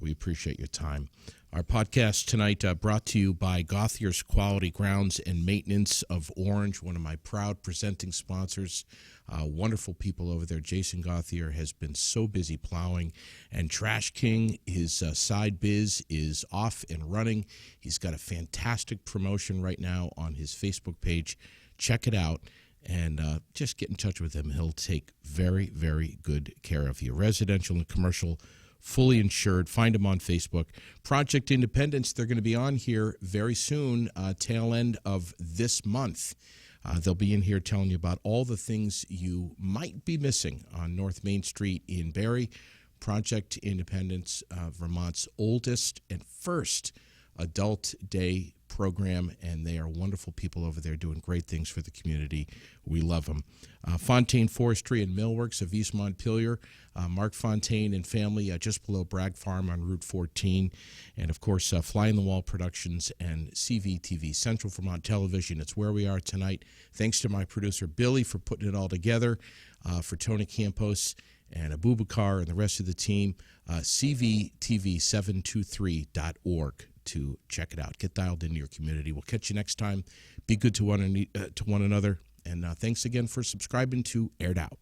We appreciate your time. Our podcast tonight brought to you by Gauthier's Quality Grounds and Maintenance of Orange, one of my proud presenting sponsors. Wonderful people over there. Jason Gauthier has been so busy plowing, and Trash King, his side biz, is off and running. He's got a fantastic promotion right now on his Facebook page. Check it out, and just get in touch with him. He'll take very, very good care of you. Residential and commercial, fully insured. Find them on Facebook. Project Independence, they're going to be on here very soon, tail end of this month. They'll be in here telling you about all the things you might be missing on North Main Street in Barrie. Project Independence, Vermont's oldest and first adult day program, and they are wonderful people over there doing great things for the community. We love them. Fontaine Forestry and Millworks of East Montpelier, Mark Fontaine and family just below Bragg Farm on Route 14, and of course Fly in the Wall Productions and CVTV, Central Vermont Television. It's where we are tonight. Thanks to my producer Billy for putting it all together, for Tony Campos and Abubakar and the rest of the team. CVTV723.org to check it out. Get dialed into your community. We'll catch you next time. Be good to one another. And thanks again for subscribing to Aired Out.